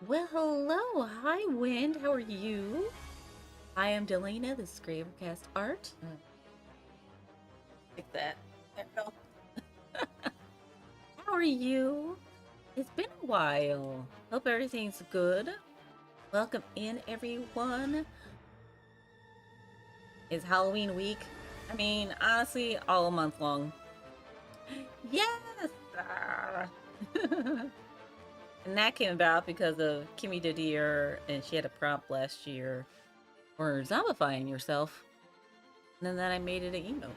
Well, hello. Hi, Wind. How are you? I am Delana. This is Creatorcast Art. Like that. There we go. How are you? It's been a while. Hope everything's good. Welcome in, everyone. It's Halloween week. I mean, honestly, all month long. Yes! Ah. And that came about because of Kimmy Didier, and she had a prompt last year for zombifying yourself. And then I made it an emote.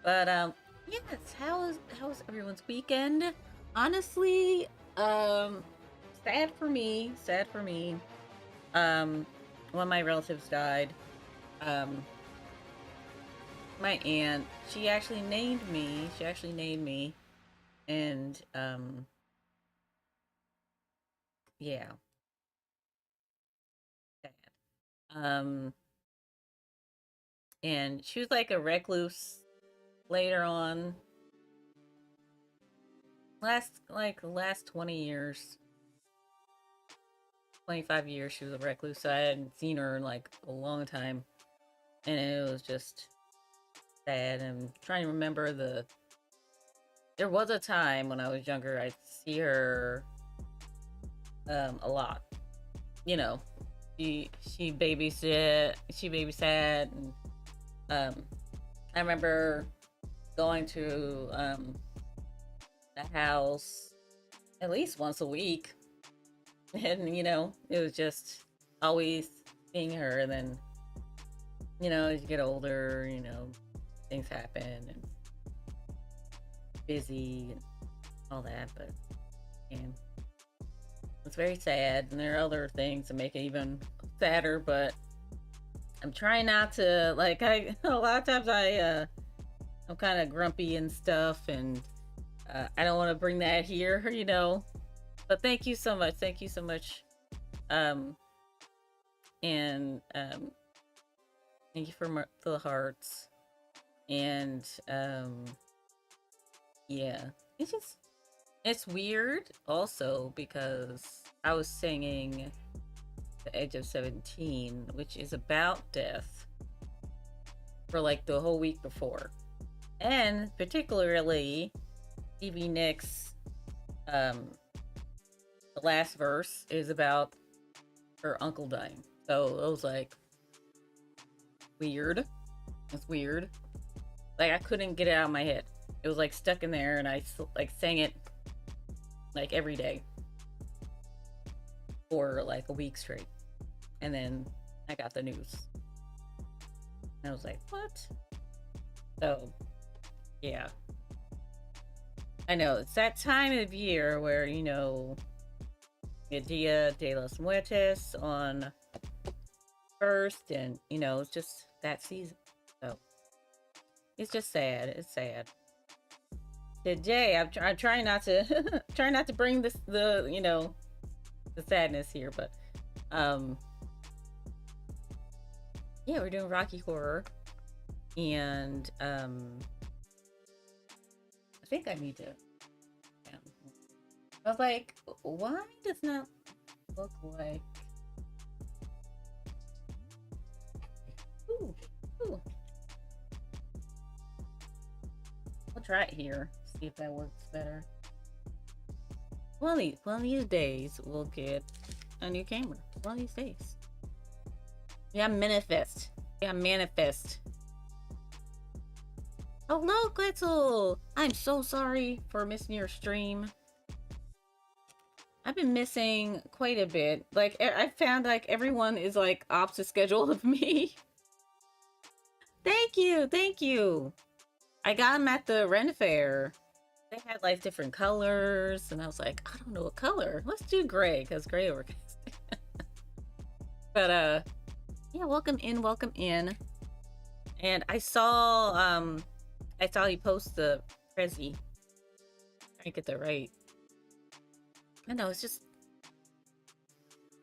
But yes, how was everyone's weekend? Honestly, um sad for me, sad for me. Um one of my relatives died. Um my aunt, she actually named me. She actually named me and yeah, sad. Um and she was like a recluse later on. Last 20 years, 25 years she was a recluse. So I hadn't seen her in like a long time. And it was just sad. And trying to remember there was a time when I was younger I'd see her a lot. You know, she babysat and um I remember going to the house at least once a week. And it was just always seeing her. And then as you get older, things happen and busy and all that. But yeah, it's very sad, and there are other things that make it even sadder. But I'm trying not to, like, I a lot of times I'm kind of grumpy and stuff, and I don't want to bring that here. But thank you so much, thank you so much, um, and thank you for the hearts, and yeah, it's weird also because I was singing The Edge of 17, which is about death, for like the whole week before. And particularly, Stevie Nicks, um, the last verse is about her uncle dying. So it was like weird. It's weird. Like I couldn't get it out of my head. It was like stuck in there, and I like sang it like every day for like a week straight. And then I got the news. And I was like, what? So, yeah. I know, it's that time of year where, Dia de los Muertos on first, and, it's just that season. So, it's just sad. It's sad. Today, I'm trying not to trying not to bring the sadness here, but um, yeah, we're doing Rocky Horror, and I think I need to. Yeah. I was like, why does not look like? Ooh, ooh. I'll try it here. See if that works better. One of these days we'll get a new camera. One of these days. Yeah, manifest. Yeah, manifest. Hello, Glitzel! I'm so sorry for missing your stream. I've been missing quite a bit. Like, I found like everyone is like opposite schedule of me. Thank you, thank you. I got them at the Ren Fair. They had like different colors, and I was like, I don't know what color. Let's do gray, because gray works. But yeah, welcome in, welcome in. And I saw you post the Prezi. I get that right. I know, it's just,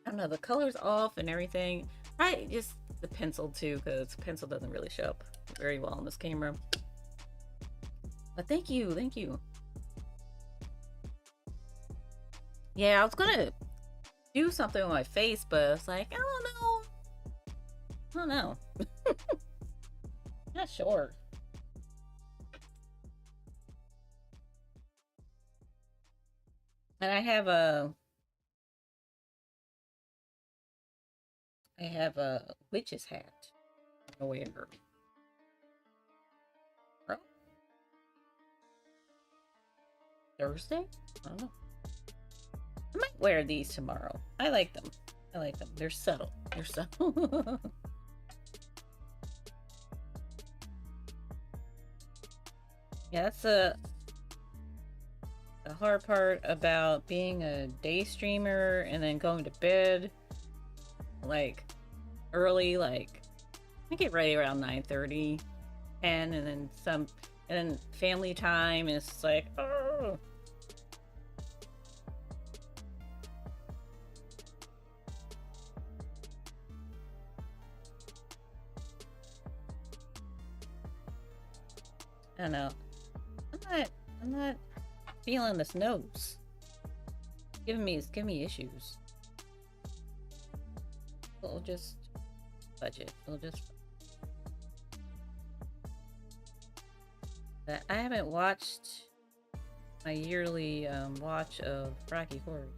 I don't know, the color's off and everything. Right, just the pencil too, because pencil doesn't really show up very well on this camera. But thank you, thank you. Yeah, I was gonna do something with my face, but it's like, I don't know. I don't know. Not sure. And I have a witch's hat. However, Thursday? I don't know. I might wear these tomorrow. I like them. I like them. They're subtle. They're subtle. Yeah, that's the hard part about being a day streamer and then going to bed like early, like I get ready around 9:30, 10, and then some, and then family time is like, oh. I don't know. I'm not feeling this nose. It's giving me issues. We'll just budget. We'll just. I haven't watched my yearly watch of Rocky Horror.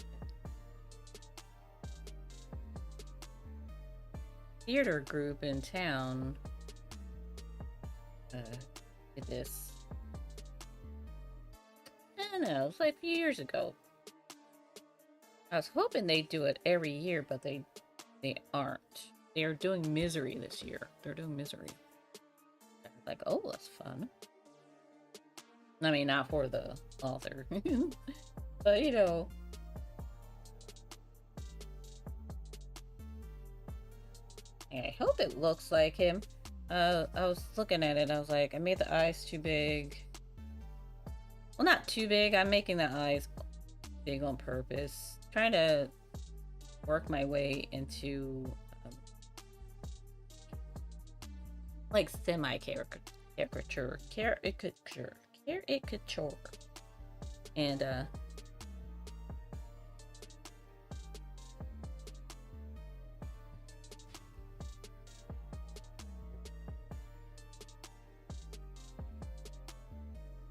Theater group in town did this. I don't know, it's like a few years ago. I was hoping they'd do it every year, but they aren't. They are doing Misery this year. They're doing Misery. Like, oh, that's fun. I mean, not for the author. But, you know. I hope it looks like him. I was looking at it. I was like, I made the eyes too big. Well, not too big. I'm making the eyes big on purpose. Trying to work my way into like semi-caricature. Caricature. And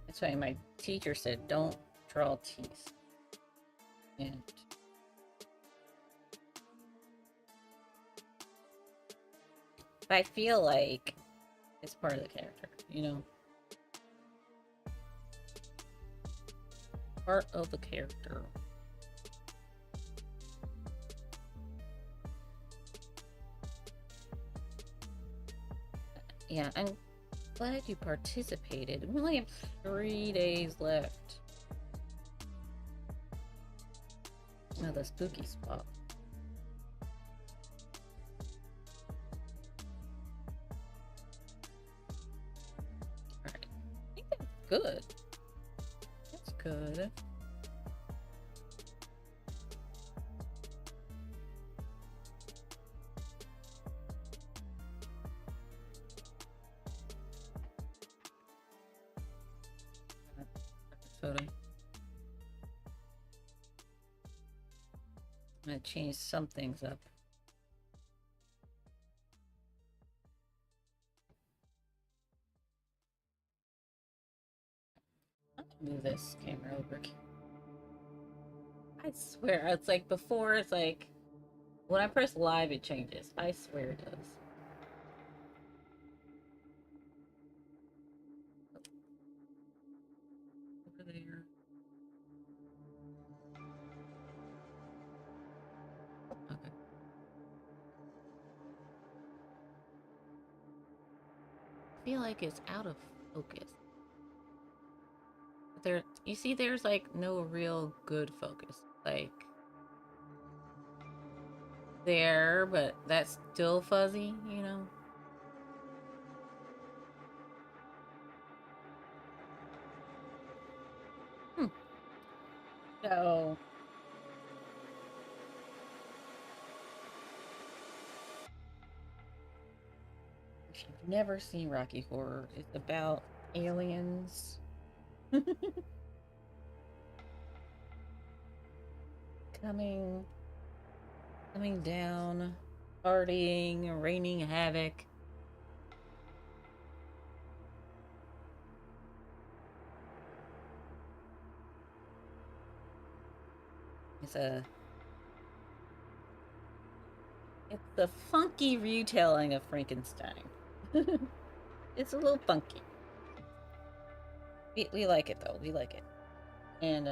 that's why my teacher said don't draw teeth. And I feel like it's part of the character, you know? Part of the character. Yeah, I'm glad you participated. We only have 3 days left. Oh, the spooky spot. Alright. I think that's good. That's good. Photo. I'm gonna change some things up. I'm gonna move this camera over. I swear, it's like before, it's like when I press live, it changes. I swear it does. Over there. Okay. I feel like it's out of focus. There, you see, there's like no real good focus. Like there, but that's still fuzzy, you know? So, if you've never seen Rocky Horror, it's about aliens. Coming coming down, partying, raining havoc. It's a funky retelling of Frankenstein. It's a little funky. We like it though. We like it. And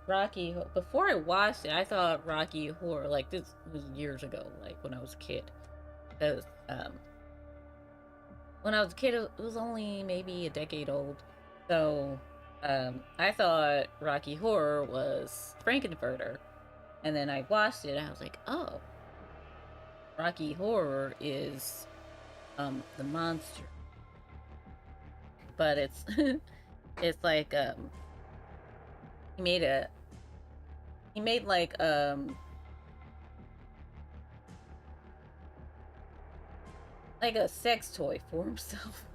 Rocky, before I watched it, I thought Rocky Horror, like this was years ago, like when I was a kid. Because when I was a kid, it was only maybe a decade old. So I thought Rocky Horror was Frankenfurter. And then I watched it and I was like, oh, Rocky Horror is the monster. But it's it's like he made like a sex toy for himself.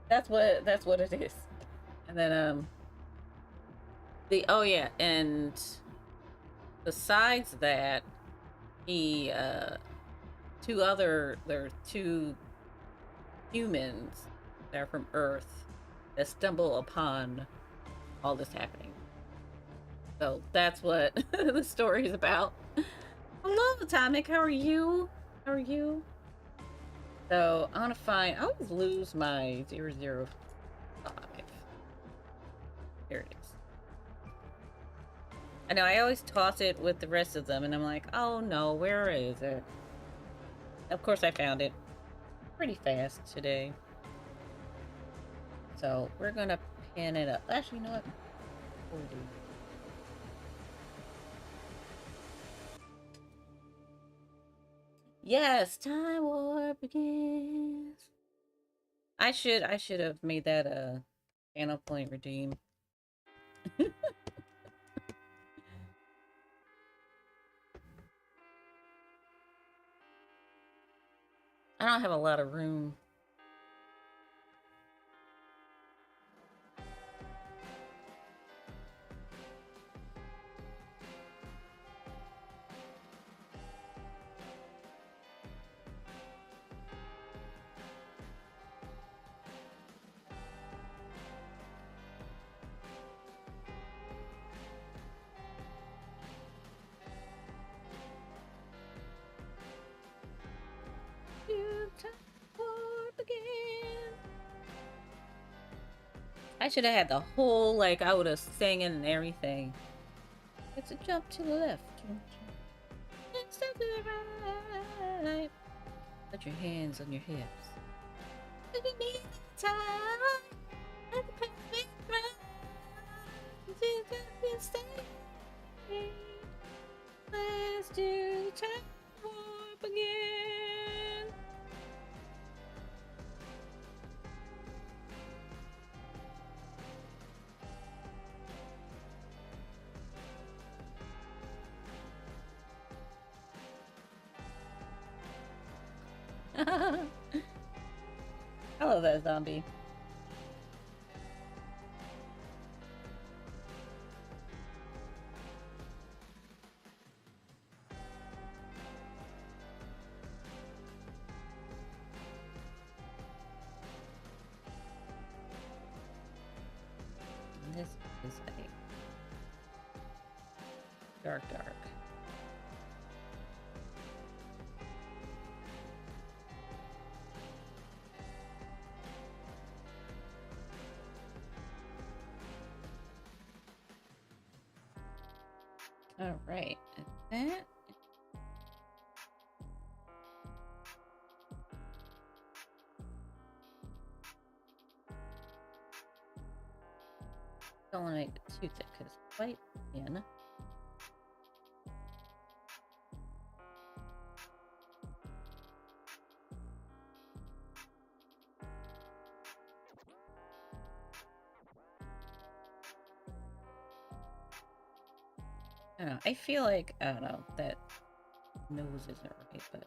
That's what it is. And then and besides that, he there are two humans that are from Earth that stumble upon all this happening. So that's what the story is about. Hello, Atomic. How are you? How are you? So I want to find. I always lose my 005. Here it is. I know I always toss it with the rest of them, and I'm like, oh no, where is it? Of course, I found it pretty fast today. So we're gonna pin it up. Actually, you know what? Yes, Time War begins. I should have made that a channel point redeem. I don't have a lot of room. I should have had the whole, like, I would have sang it and everything. It's a jump to the left. And step to the right. Put your hands on your hips. If you need time, at the perfect time, to stay. Let's do time warp again. I love that zombie. And this is like dark. All right, and that. Don't want to make it too thick because it's quite thin. I don't know. I feel like, I don't know, that nose isn't right, but.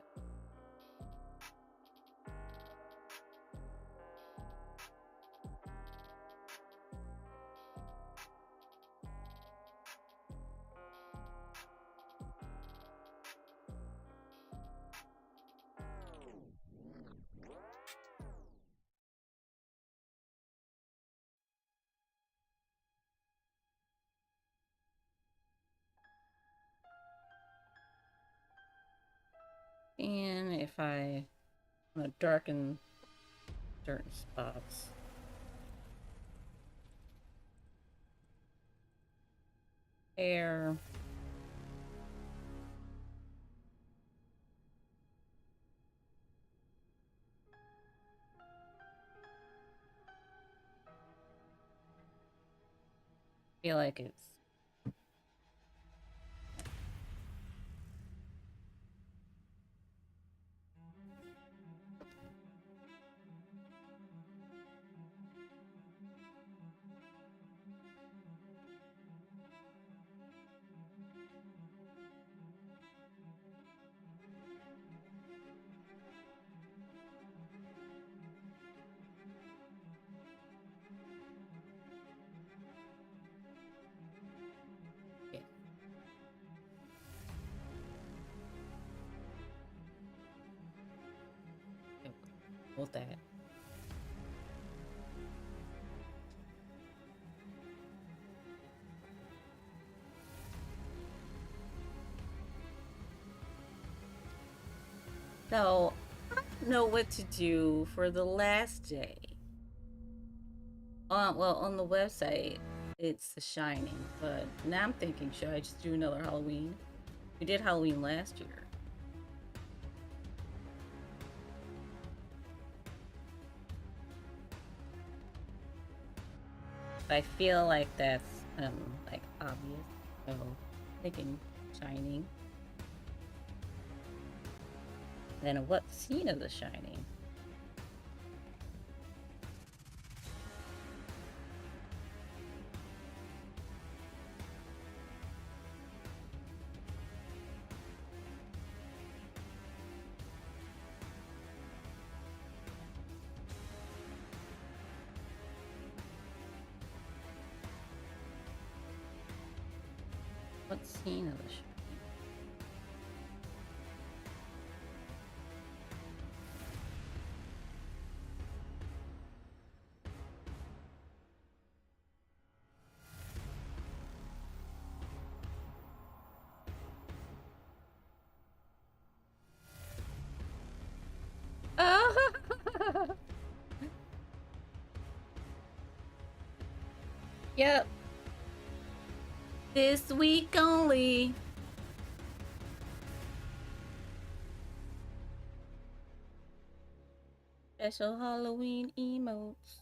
And if I want to darken certain spots. Hair. Feel like it's yeah. Hold that. So I don't know what to do for the last day. Well, on the website, it's The Shining, but now I'm thinking, should I just do another Halloween? We did Halloween last year. I feel like that's like obvious. So thinking Shining. Then what scene of The Shining? What scene of The Shining? Oh! Yep. This week only. Special Halloween emotes.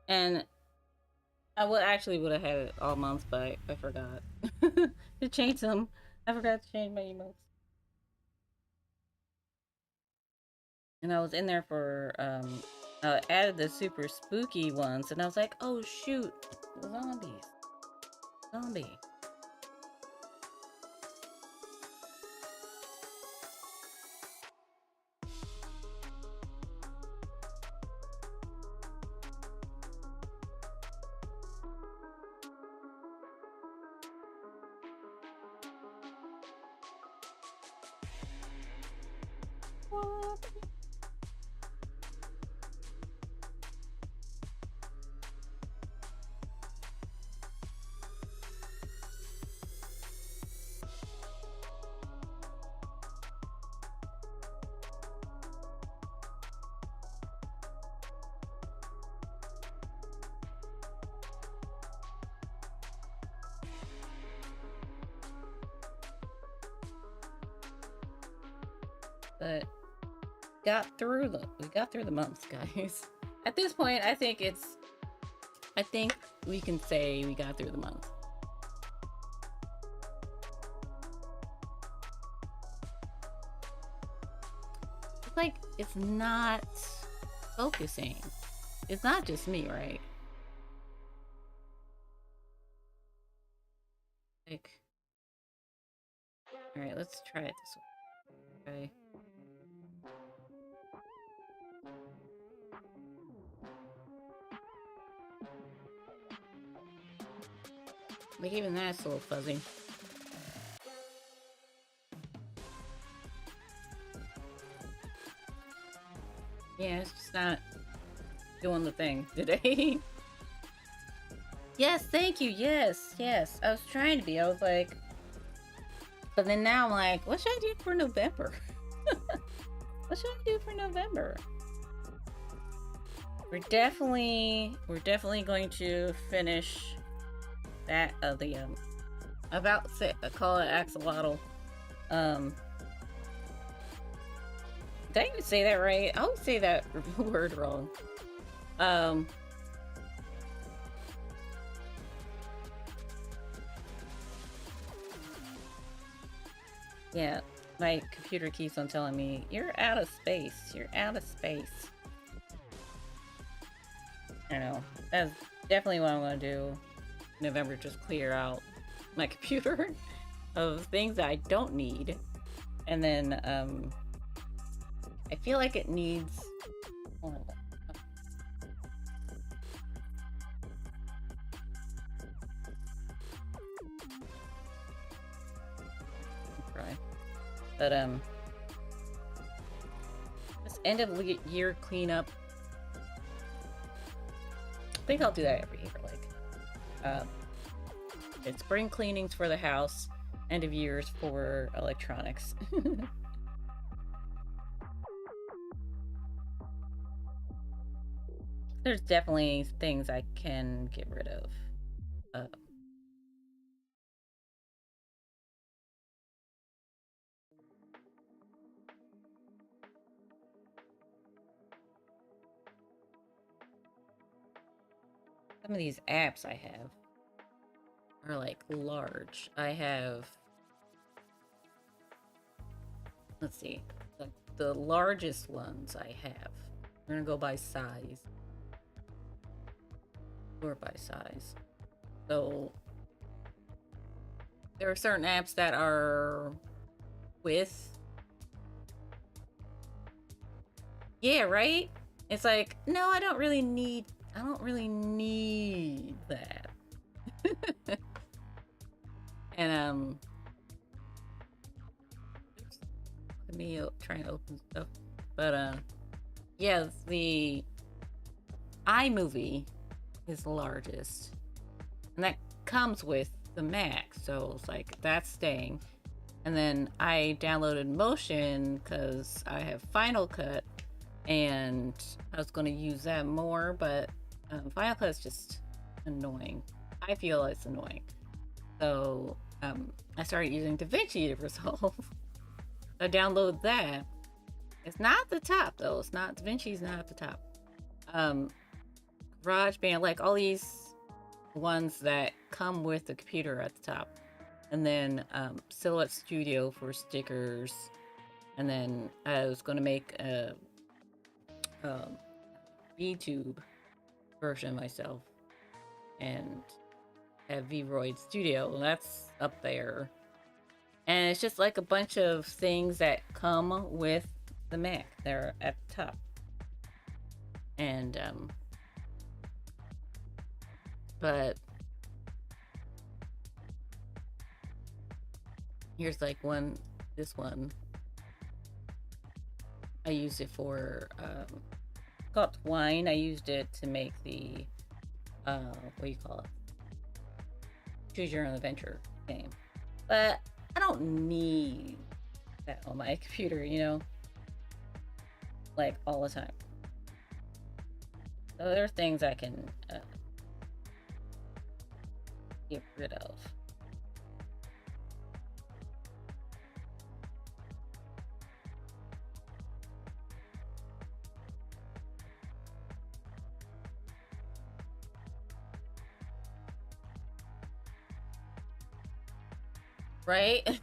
And I would actually would have had it all month, but I forgot to change them. I forgot to change my emotes. And I was in there for I added the super spooky ones, and I was like, oh shoot, zombies, zombie. What? But we got through the months, guys. At this point, I think we can say we got through the month. It's like it's not focusing. It's not just me, right? Like, all right, let's try it this way. Okay. Like even that's a little fuzzy. Yeah, it's just not doing the thing today. Yes, thank you. Yes, yes. I was trying to be. I was like, But then now I'm like, what should I do for November? What should I do for November? We're definitely going to finish that the about I call it axolotl. Did I even say that right? I always say that word wrong. Yeah, my computer keeps on telling me, you're out of space. You're out of space. I don't know. That's definitely what I'm going to do. November, just clear out my computer of things that I don't need. And then, I feel like it needs... Hold on. But this end of year cleanup, I think I'll do that every year. Like, it's spring cleanings for the house, end of years for electronics. There's definitely things I can get rid of. Some of these apps I have are like large. I have, let's see, the largest ones I have. We're gonna go by size. Or by size. So there are certain apps that are with. Yeah, right? It's like, no, I don't really need that. And let me try and open stuff. But yeah, the iMovie is the largest. And that comes with the Mac, so it's like that's staying. And then I downloaded Motion because I have Final Cut, and I was going to use that more, but Final Cut is just annoying. I feel it's annoying. So I started using DaVinci to resolve. I download that. It's not at the top though. It's not, DaVinci's not at the top. GarageBand, like all these ones that come with the computer at the top. And then Silhouette Studio for stickers. And then I was going to make a VTube version myself. And have VRoid Studio. That's up there. And it's just like a bunch of things that come with the Mac. They're at the top. And but here's like this one. I used it for called Twine. I used it to make the what do you call it? Choose Your Own Adventure game. But I don't need that on my computer, you know? Like all the time. So there are things I can get rid of. Right?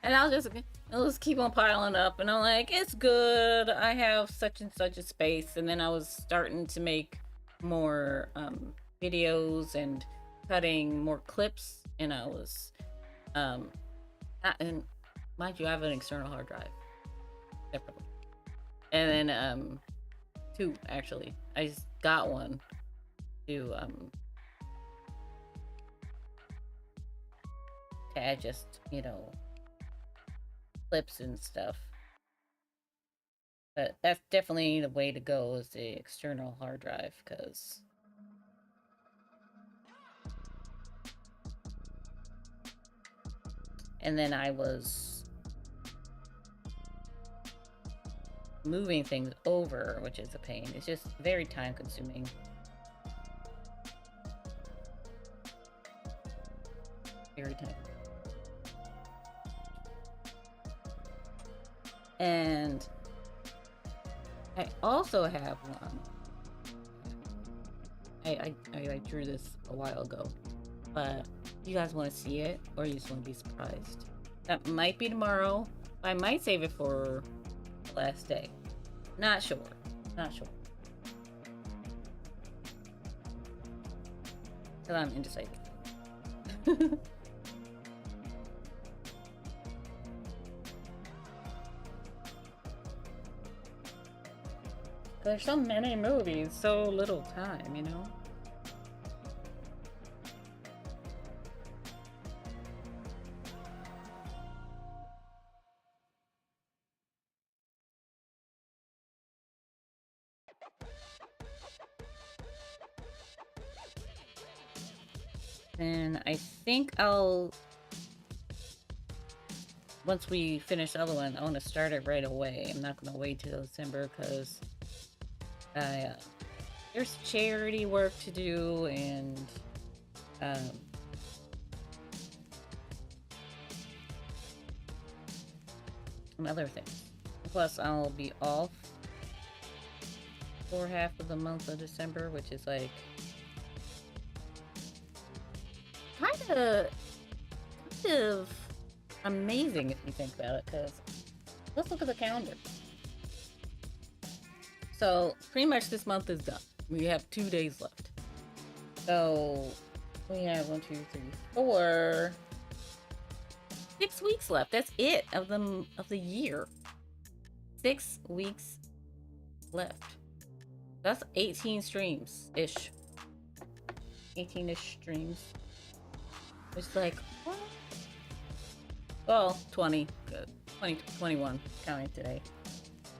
And I'll just keep on piling up, and I'm like, it's good. I have such and such a space. And then I was starting to make more videos and cutting more clips, and I was and mind you, I have an external hard drive separately. And then two actually. I just got one to add just, you know, clips and stuff. But that's definitely the way to go, is the external hard drive, because And then I was moving things over, which is a pain. It's just very time consuming. Very time. And I also have one. I drew this a while ago, but you guys want to see it, or you just want to be surprised? That might be tomorrow. I might save it for the last day. Not sure. Not sure. Because I'm indecisive. There's so many movies, so little time, you know? And I think once we finish the other one, I want to start it right away. I'm not going to wait till December because there's charity work to do and some other things. Plus, I'll be off for half of the month of December, which is like kind of amazing if you think about it, because let's look at the calendar. So pretty much this month is done. We have 2 days left. So we have 1, 2, 3, 4, 6 weeks left. That's it of the year. 6 weeks left. That's 18 streams ish. 18-ish streams. It's like, what? Well, 20. Good. 20, 21 counting today.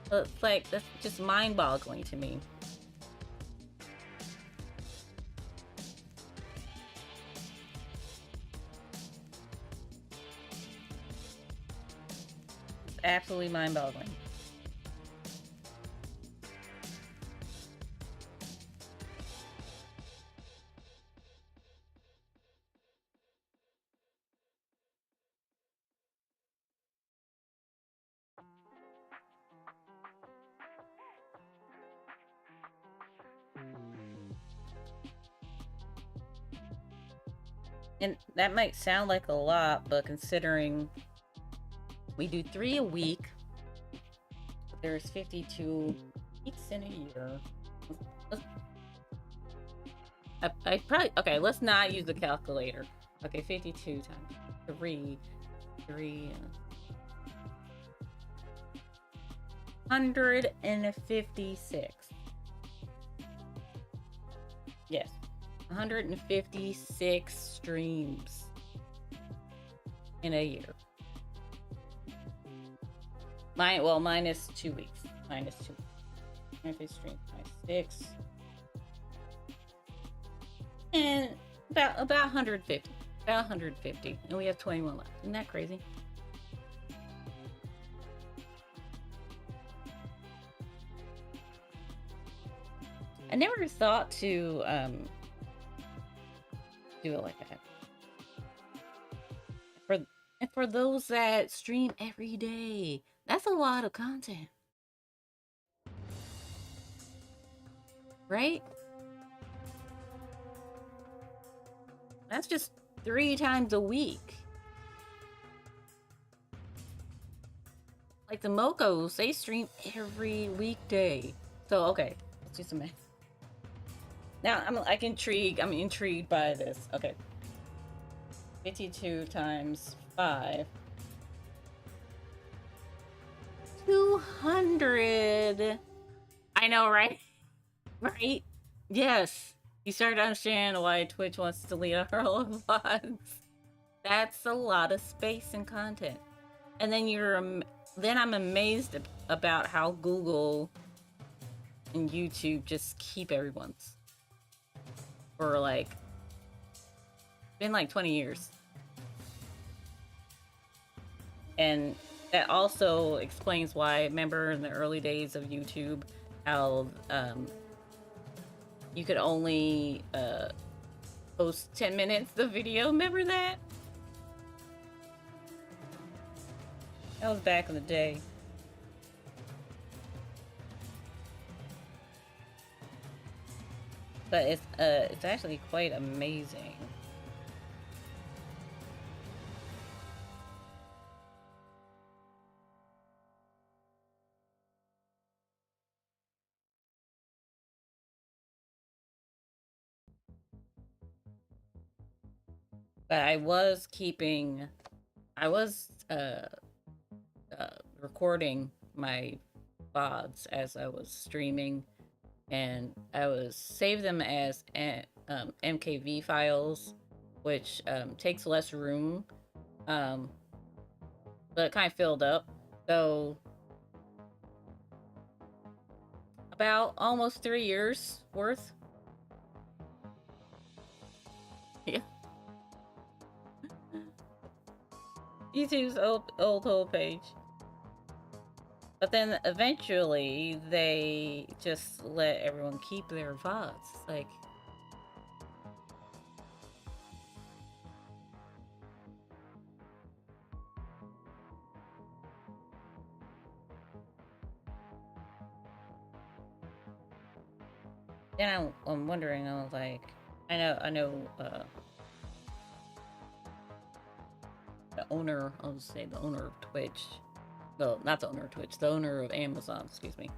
But it's like, that's just mind-boggling to me. It's absolutely mind-boggling. And that might sound like a lot, but considering we do 3 a week, there's 52 weeks in a year. I probably, okay, let's not use the calculator. Okay, 52 times 3, 156. Yes. 156 streams in a year. Minus 2 weeks. Minus 2 weeks. 150 streams minus 6. And about 150. About 150. And we have 21 left. Isn't that crazy? I never thought to do it like that. For those that stream every day, that's a lot of content, right? That's just 3 times a week. Like the Mocos, they stream every weekday. So okay, let's do some math. Now I'm intrigued by this. Okay. 52 times 5. 200. I know, right? Right? Yes. You start to understand why Twitch wants to delete all of VODs. That's a lot of space and content. And then I'm amazed about how Google and YouTube just keep everyone's. For like, been like 20 years. And that also explains why, remember in the early days of YouTube, how you could only post 10 minutes of video. Remember that? That was back in the day. But it's actually quite amazing. But I was keeping, I was recording my VODs as I was streaming, and I was save them as MKV files, which takes less room, but it kind of filled up. So about almost 3 years worth. Yeah. YouTube's old homepage. But then eventually they just let everyone keep their VODs. Like, then I'm wondering, I was like, I know, the owner, I'll just say the owner of Twitch. Well, not the owner of Twitch, the owner of Amazon, excuse me.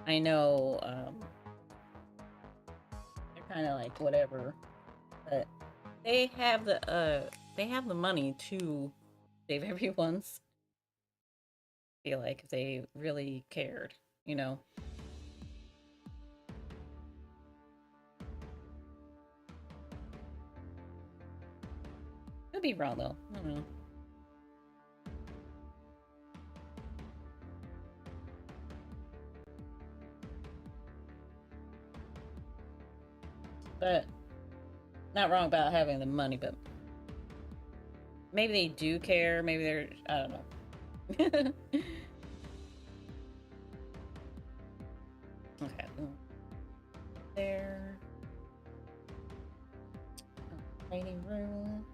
I know, they're kind of like whatever, but they have the money to save everyone's. I feel like if they really cared, you know. Could be wrong though. I don't know. But not wrong about having the money, but maybe they do care. Maybe they're, I don't know. Okay. There. Waiting room.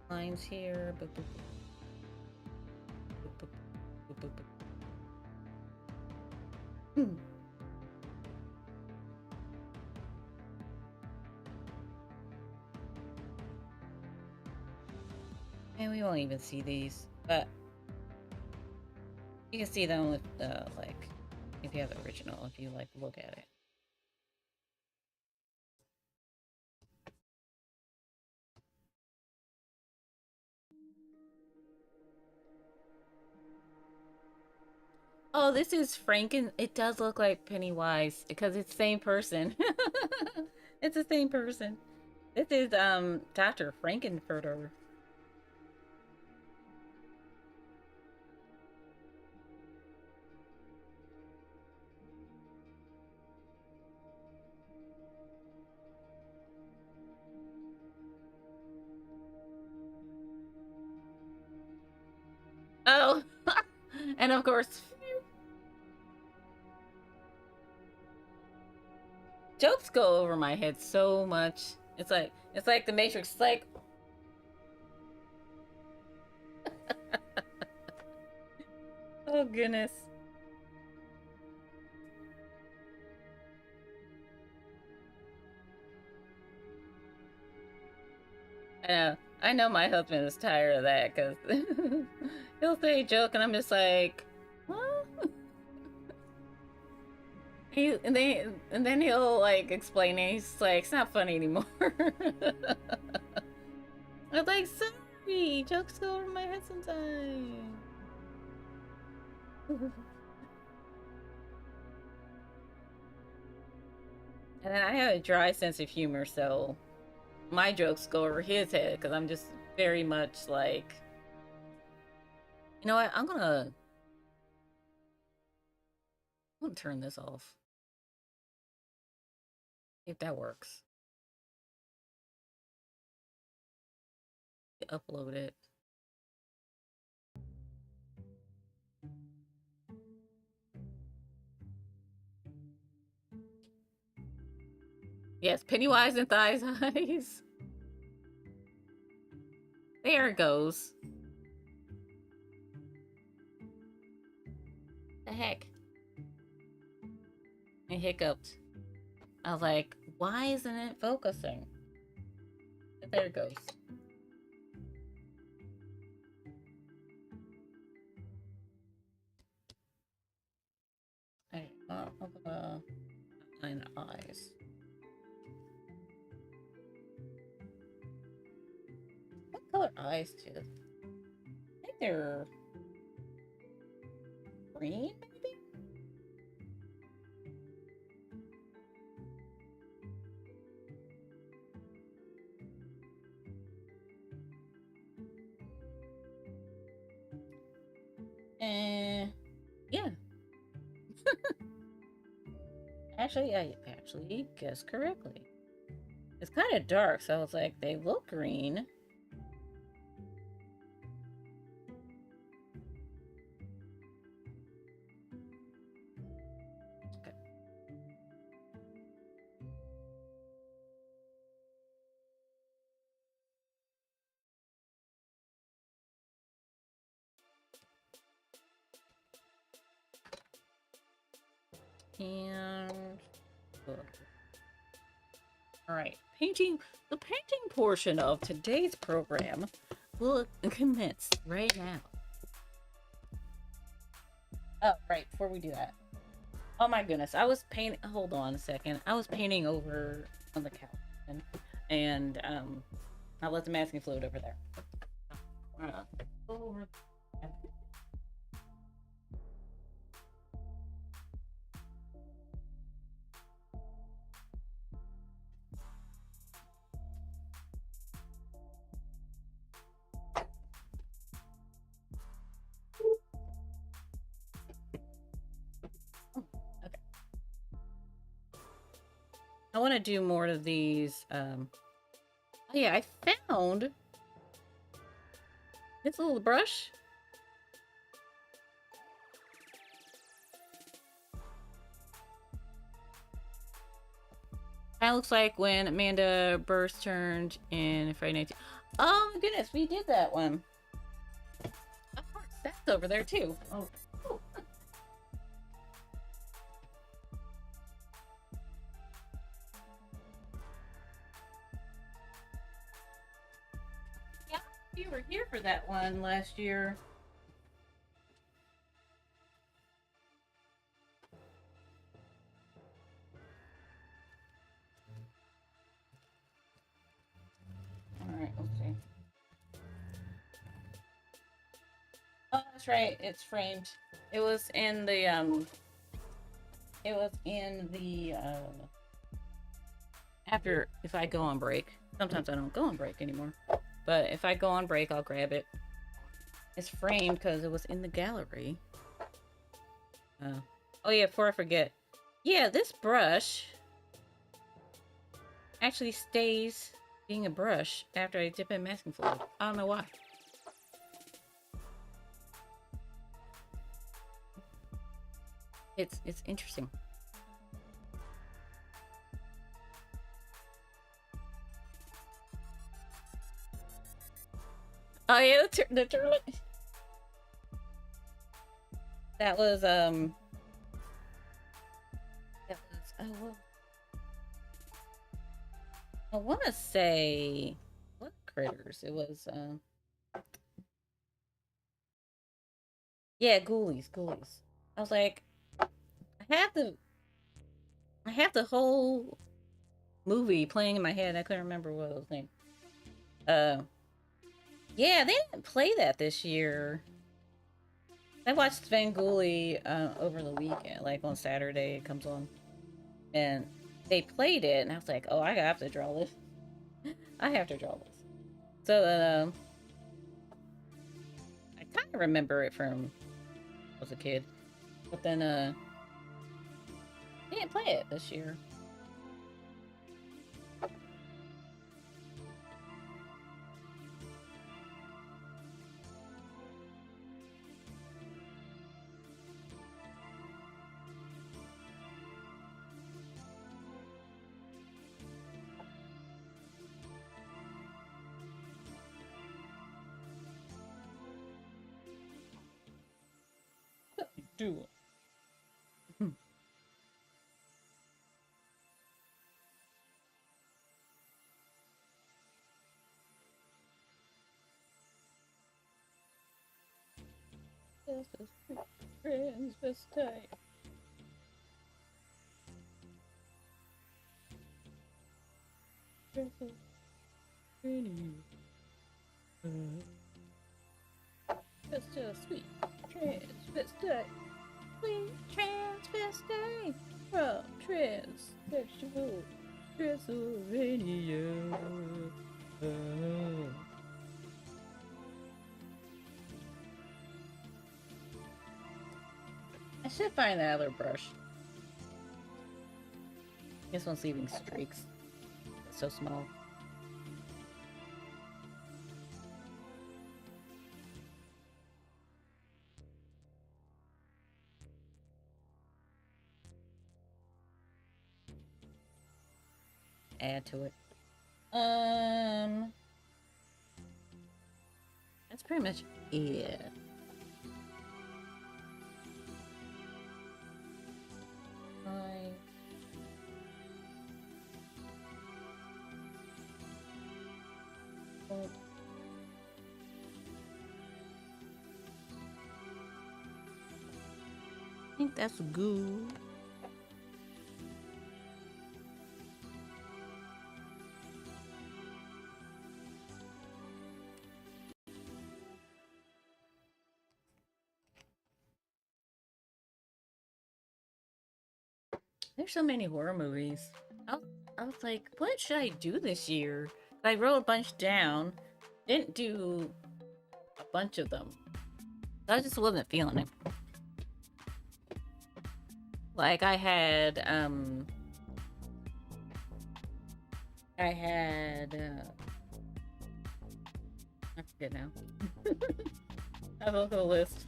Lines here. Boop, boop, boop, boop, boop, boop, boop. And we won't even see these, but you can see them with like, if you have the original, if you like look at it. Oh, this is Franken. It does look like Pennywise because it's the same person. It's the same person. This is Dr. Frankenfurter. Oh, and of course, jokes go over my head so much. It's like the Matrix. It's like, oh goodness. I know my husband is tired of that because he'll say a joke and I'm just like, huh? And then he'll like explain it. He's like, it's not funny anymore. I'm like, sorry, jokes go over my head sometimes. And then I have a dry sense of humor, so my jokes go over his head because I'm just very much like, you know what? I'm gonna turn this off. If that works. Upload it. Yes, Pennywise and Thighs Eyes. There it goes. The heck? I hiccuped. I was like, why isn't it focusing? But there it goes. Alright, I'm gonna outline the eyes. What color eyes do? I think they're green, maybe? Yeah. Actually, I actually guessed correctly. It's kind of dark, so I was like, they look green. Okay. And all right, the painting portion of today's program will commence right now. Oh, right, before we do that. Oh my goodness, I was painting, hold on a second. I was painting over on the couch and I let the masking fluid over there. Over. Okay. I want to do more of these. Oh yeah, I found this little brush. That looks like when Amanda Burst turned in Friday Night. Oh my goodness, we did that one. Of course, that's over there too. Oh. Yeah, you were here for that one last year. All right, let's see. Oh, that's right. It's framed. It was in the after, if I go on break. Sometimes I don't go on break anymore. But if I go on break, I'll grab it. It's framed because it was in the gallery. Oh yeah, before I forget. Yeah, this brush actually stays being a brush after I dip in masking fluid. I don't know why. It's interesting. Oh yeah, the turtle. That was oh well, I want to say what critters it was. Yeah, ghoulies. I was like, I have the whole movie playing in my head. I couldn't remember what it was named. Uh, yeah, they didn't play that this year. I watched Svengoolie over the weekend, like on Saturday. It comes on, and they played it, and I was like, "Oh, I have to draw this. I have to draw this." So I kind of remember it from when I was a kid, but then they didn't play it this year. do. This is transvestite. That's just sweet transvestite. Sweet transvestite from transsexual Transylvania. I should find that other brush. This one's leaving streaks. It's so small. Add to it. That's pretty much it. I think that's good. There's so many horror movies. I was like, what should I do this year? I wrote a bunch down. Didn't do a bunch of them. I just wasn't feeling it. Like I had I forget now. I have a whole list.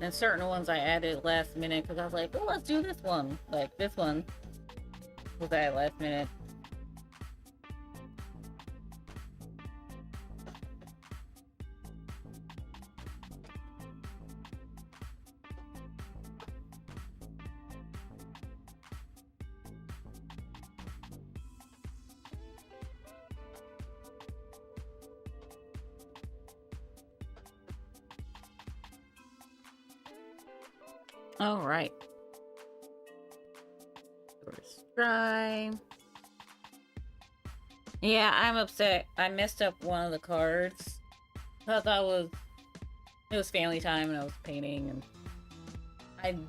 And certain ones I added last minute because I was like, oh, let's do this one. Like this one was added last minute. All right. Try. Yeah, I'm upset. I messed up one of the cards. I thought it was family time and I was painting and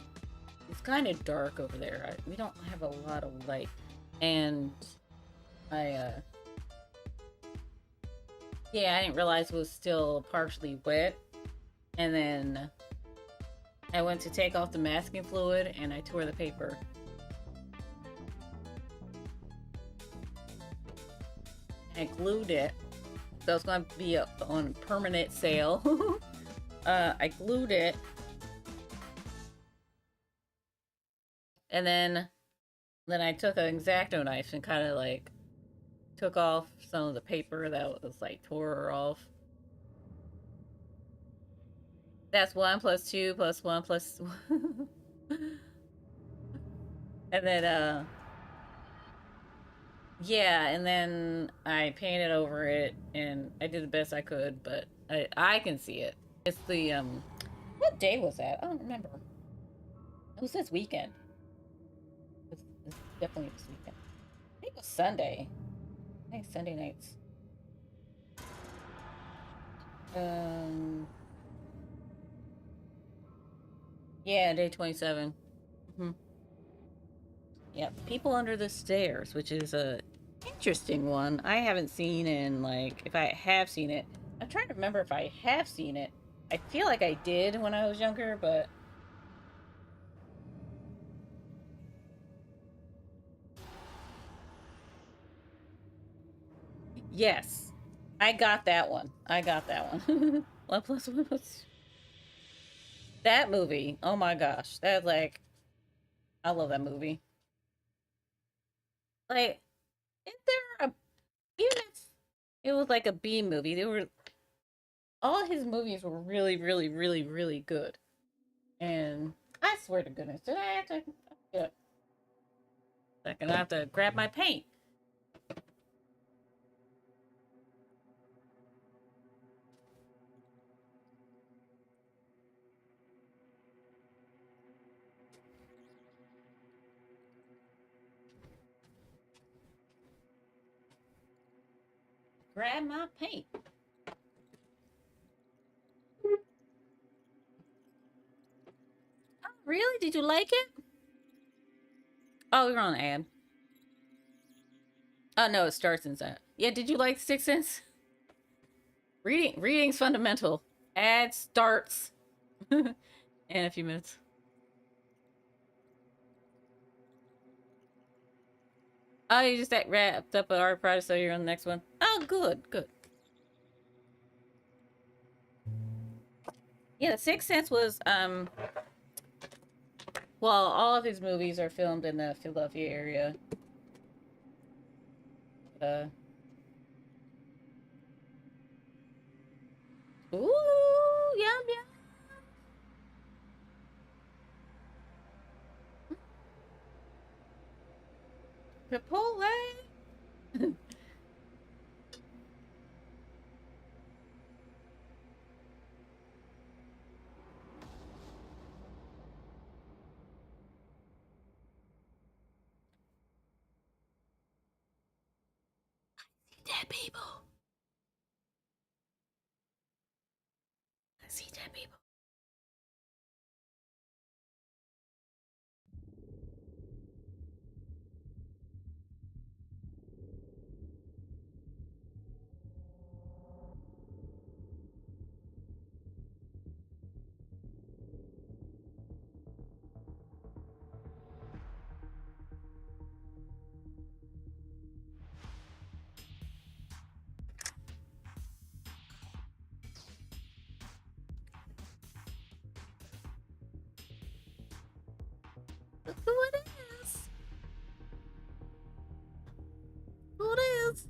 it's kind of dark over there. We don't have a lot of light. And yeah, I didn't realize it was still partially wet. And then I went to take off the masking fluid and I tore the paper. I glued it. So it's going to be on permanent sale. I glued it. And then I took an X-Acto knife and kind of like took off some of the paper that was like tore off. That's 1 + 2 + 1 + and then yeah, and then I painted over it and I did the best I could, but I can see it. It's the what day was that? I don't remember. It was this weekend. It's definitely this weekend. I think it was Sunday. I think Sunday nights. Yeah, day 27. Mm-hmm. Yep, People Under the Stairs, which is a interesting one. I haven't seen in like if I have seen it. I'm trying to remember if I have seen it. I feel like I did when I was younger, but yes, I got that one. I got that one. 1 + 1 was that movie. Oh my gosh, that's like I love that movie. Like, is there Even if it was like a B movie, they were all his movies were really, really, really, really good. And I swear to goodness, did I have to? Yeah, second, I have to grab my paint. Grab my paint. Oh, really? Did you like it? Oh, you're on ad. Oh no, it starts inside. Yeah, did you like Sixth Sense? Reading's fundamental. Ad starts in a few minutes. Oh, you just wrapped up an art project, so you're on the next one. Oh, good, good. Yeah, the Sixth Sense was well, all of his movies are filmed in the Philadelphia area. Uh, ooh, yum yum. Chipotle. Dead people. I see dead people. Look who it is. Who it is?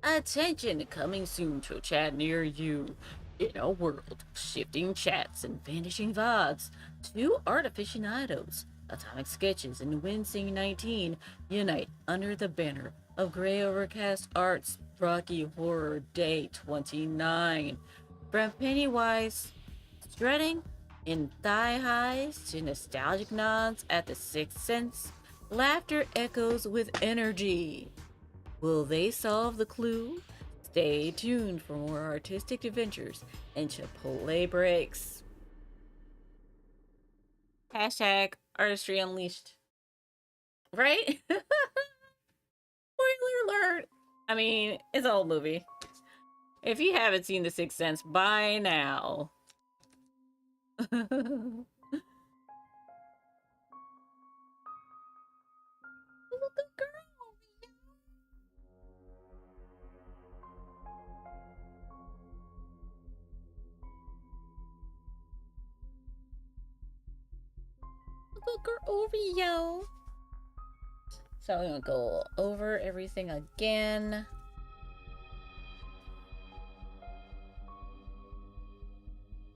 Attention, coming soon to a chat near you. In a world of shifting chats and vanishing VODs, two art aficionados, Atomic Sketches and Wincing 19, unite under the banner of Grey Overcast Arts Rocky Horror Day 29. From Pennywise strutting in thigh highs to nostalgic nods at the Sixth Sense, laughter echoes with energy. Will they solve the clue? Stay tuned for more artistic adventures and Chipotle breaks. Hashtag artistry unleashed. Right? Spoiler alert. I mean, it's an old movie. If you haven't seen The Sixth Sense by now. Little girl. Little girl Oreo. So I'm gonna go over everything again.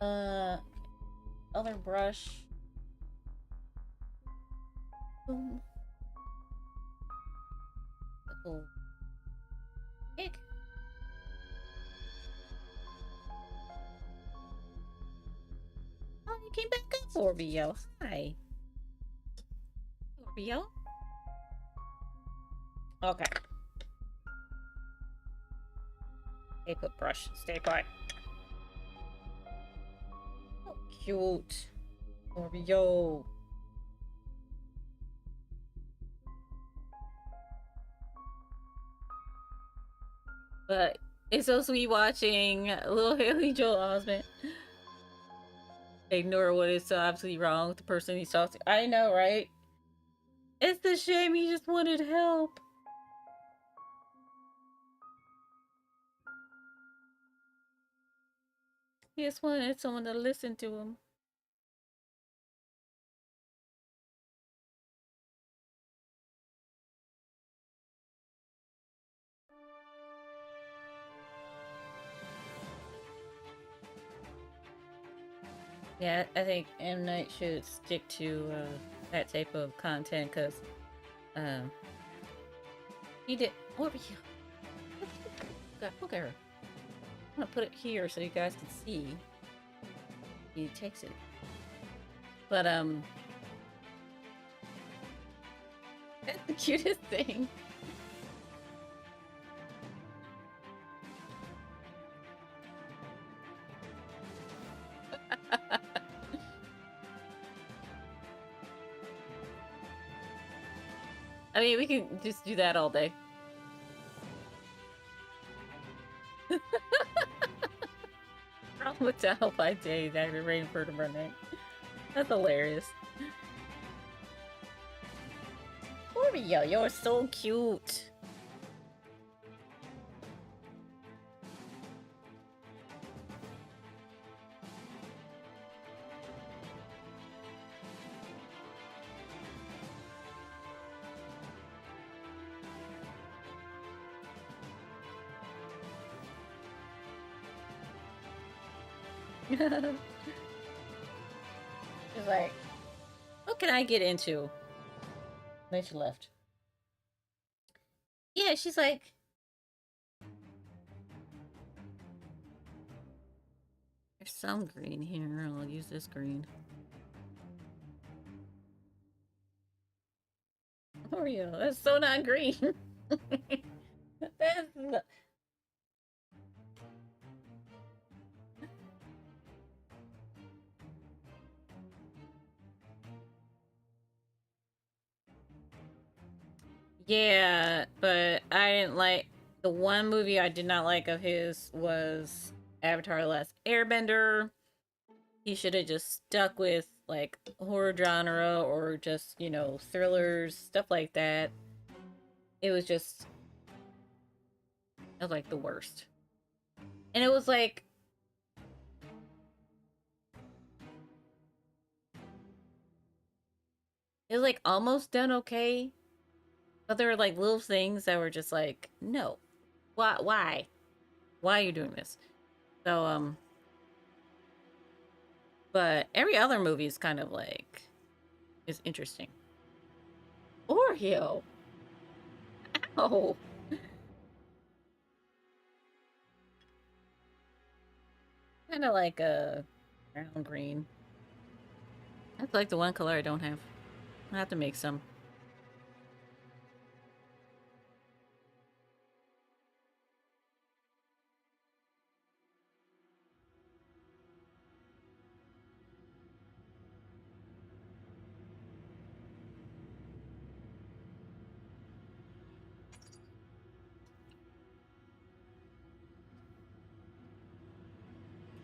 Uh, other brush. Boom. Little pig. Oh, you came back up, Oreo. Hi, Oreo. Okay. Stay put, brush. Stay quiet. Oh, cute. Oreo. But it's so sweet watching little Haley Joel Osment ignore what is so absolutely wrong with the person he's talking to. I know, right? It's the shame he just wanted help. He just wanted someone to listen to him. Yeah, I think M. Night should stick to that type of content because um, he did. What were you? Look at her. I'm gonna put it here so you guys can see. He takes it, but that's the cutest thing. I mean, we can just do that all day. What's out by day, after rain for tomorrow night. That's hilarious. Oreo, you're so cute. She's like, what can I get into? Then she left. Yeah, she's like, there's some green here. I'll use this green. Oreo, that's so not green. That's not... Yeah, but I didn't like the one movie I did not like of his was Avatar: The Last Airbender. He should have just stuck with like horror genre or just, you know, thrillers, stuff like that. It was just like the worst. And it was like almost done okay. But there were like little things that were just like, no. Why? Why are you doing this? So but every other movie is kind of like is interesting. Oreo. Ow. Kind of like a brown green. That's like the one color I don't have. I have to make some.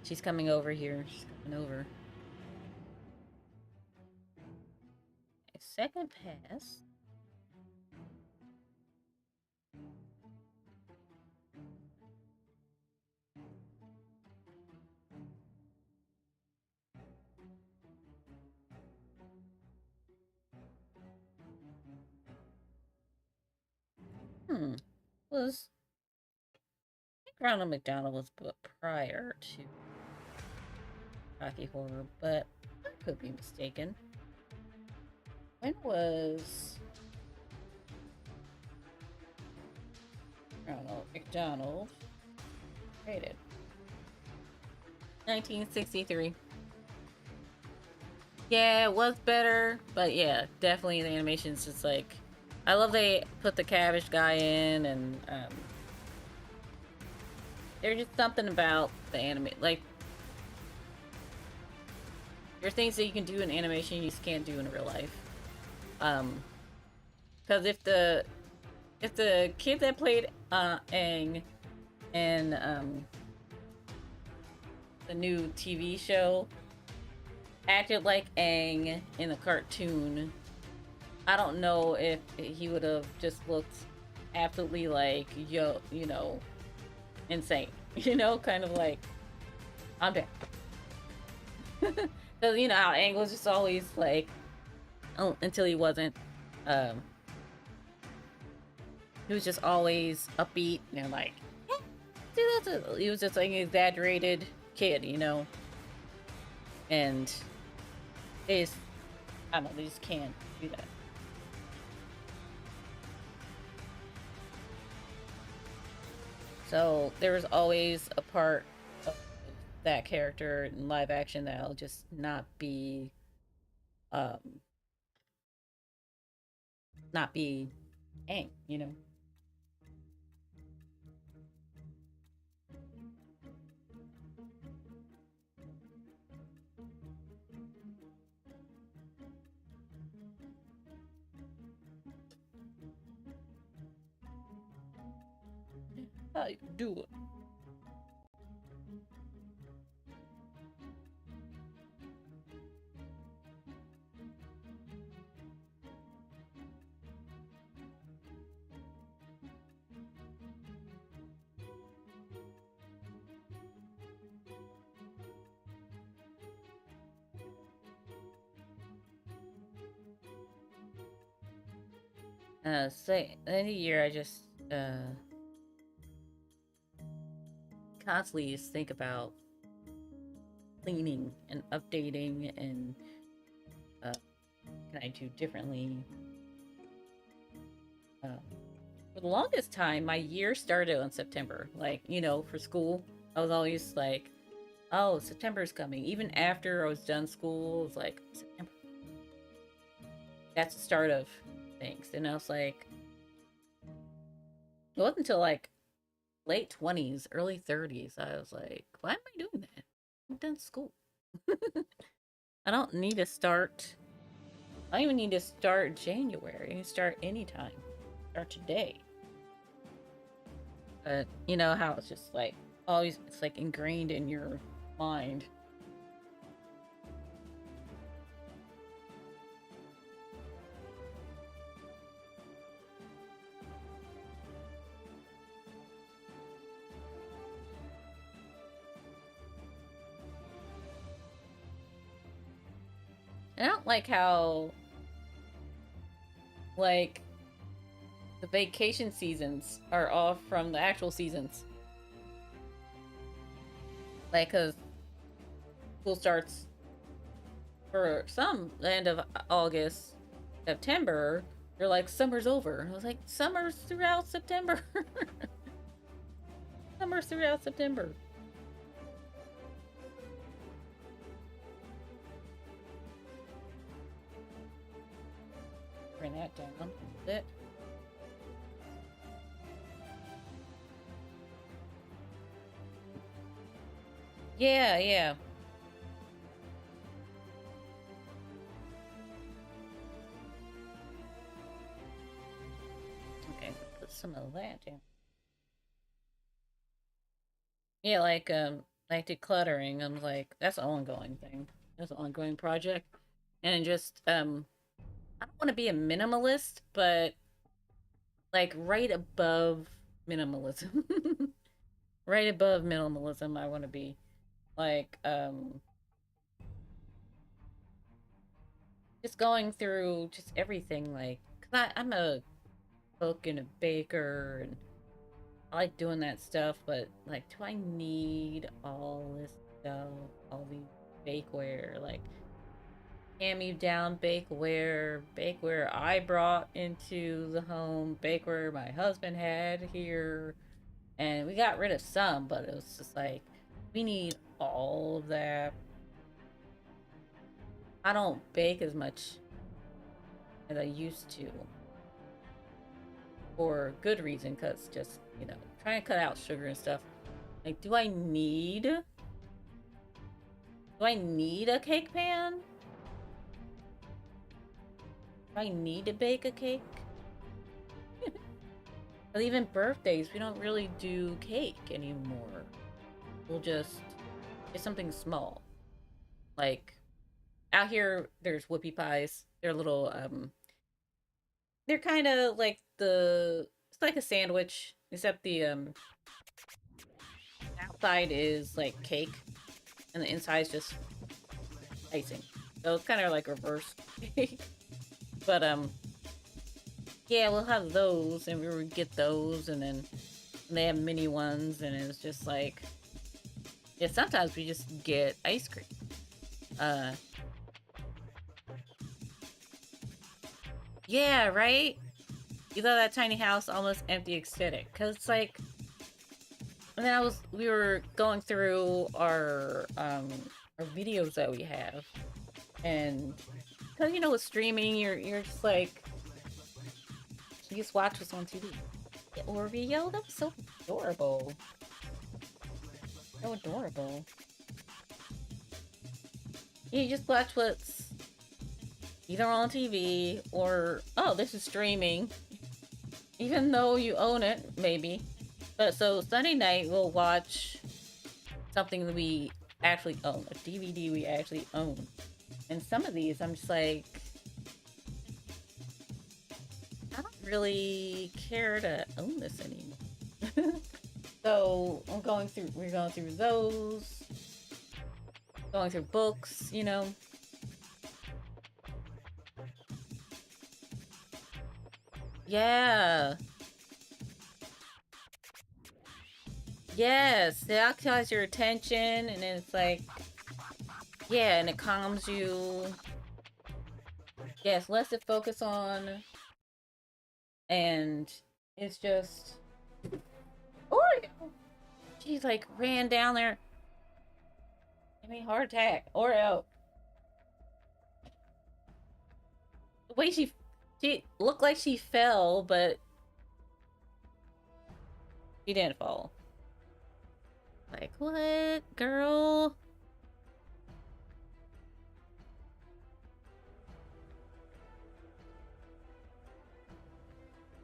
She's coming over here. She's coming over. A second pass. Was I think Ronald McDonald was prior to Rocky Horror, but I could be mistaken. When was Ronald McDonald created? 1963. Yeah, it was better, but yeah, definitely the animation's just like, I love they put the Cabbage guy in, and there's just something about the anime, like there are things that you can do in animation you just can't do in real life. Because if the kid that played Aang in the new TV show acted like Aang in the cartoon, I don't know if he would have just looked absolutely like, you know, insane. You know, kind of like, I'm back. Because, you know, how Aang was just always like, oh, until he wasn't. He was just always upbeat and like, yeah, see, he was just like an exaggerated kid, you know. And they just, I don't know, they just can't do that. So there was always a part of that character in live action that'll just not be, um, not be Aang, you know? How you do it? Say, at the end of the year, I just, constantly just think about cleaning and updating and, can I do differently? For the longest time, my year started in September. Like, you know, for school, I was always like, oh, September's coming. Even after I was done school, it was like, September. That's the start of things. And I was like, it wasn't until like late 20s, early 30s, I was like, why am I doing that? I'm done school. I don't need to start. I don't even need to start January. I can start anytime. Start today. But you know how it's just like always, it's like ingrained in your mind. And I don't like how, like, the vacation seasons are off from the actual seasons. Like, cause school starts for some the end of August, September. They're like summer's over. I was like, summer's throughout September. Summer's throughout September. Bring that down a bit. Yeah, yeah. Okay, put some of that down. Yeah, like decluttering. I'm like, that's an ongoing thing. That's an ongoing project. And just I don't want to be a minimalist, but like right above minimalism. Right above minimalism I want to be. Like just going through just everything, like, cuz I'm a cook and a baker, and I like doing that stuff, but like, do I need all this stuff, all these bakeware, like hand-me-down bakeware I brought into the home, bakeware my husband had here, and we got rid of some, but it was just like, we need all of that. I don't bake as much as I used to, for good reason, because just, you know, trying to cut out sugar and stuff. Like, do I need a cake pan? Do I need to bake a cake? But even birthdays, we don't really do cake anymore. We'll just get something small. Like, out here, there's whoopie pies. They're little, they're kind of like it's like a sandwich, except the, outside is like cake, and the inside is just icing. So it's kind of like reverse cake. But, yeah, we'll have those, and we would get those, and then they have mini ones, and it's just like, yeah, sometimes we just get ice cream. Uh, yeah, right? You thought that tiny house almost empty aesthetic. Cause it's like, and then we were going through our videos that we have. And, cause you know, with streaming, you're just like, you just watch what's on TV. Oreo, that was so adorable. So adorable. You just watch what's either on TV or, oh, this is streaming. Even though you own it, maybe. But so Sunday night, we'll watch something that we actually own, a DVD we actually own. And some of these, I'm just like, I don't really care to own this anymore. So we're going through those, going through books, you know. Yeah. Yes, it occupies your attention, and then it's like, yeah, and it calms you. Yes, less to focus on, and it's just Oreo. She's like ran down there. Give me a heart attack. Oreo. The way she looked like she fell, but she didn't fall. Like, what, girl?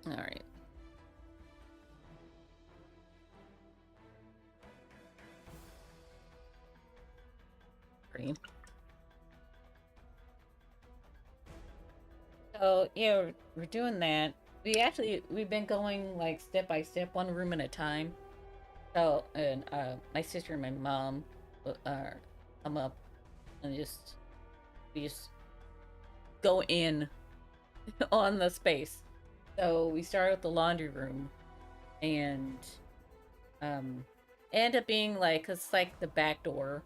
All right. Green. So yeah, we're doing that. We've been going like step by step, one room at a time. So and my sister and my mom come up and we just go in on the space. So we start with the laundry room, and end up being like, 'cause it's like the back door.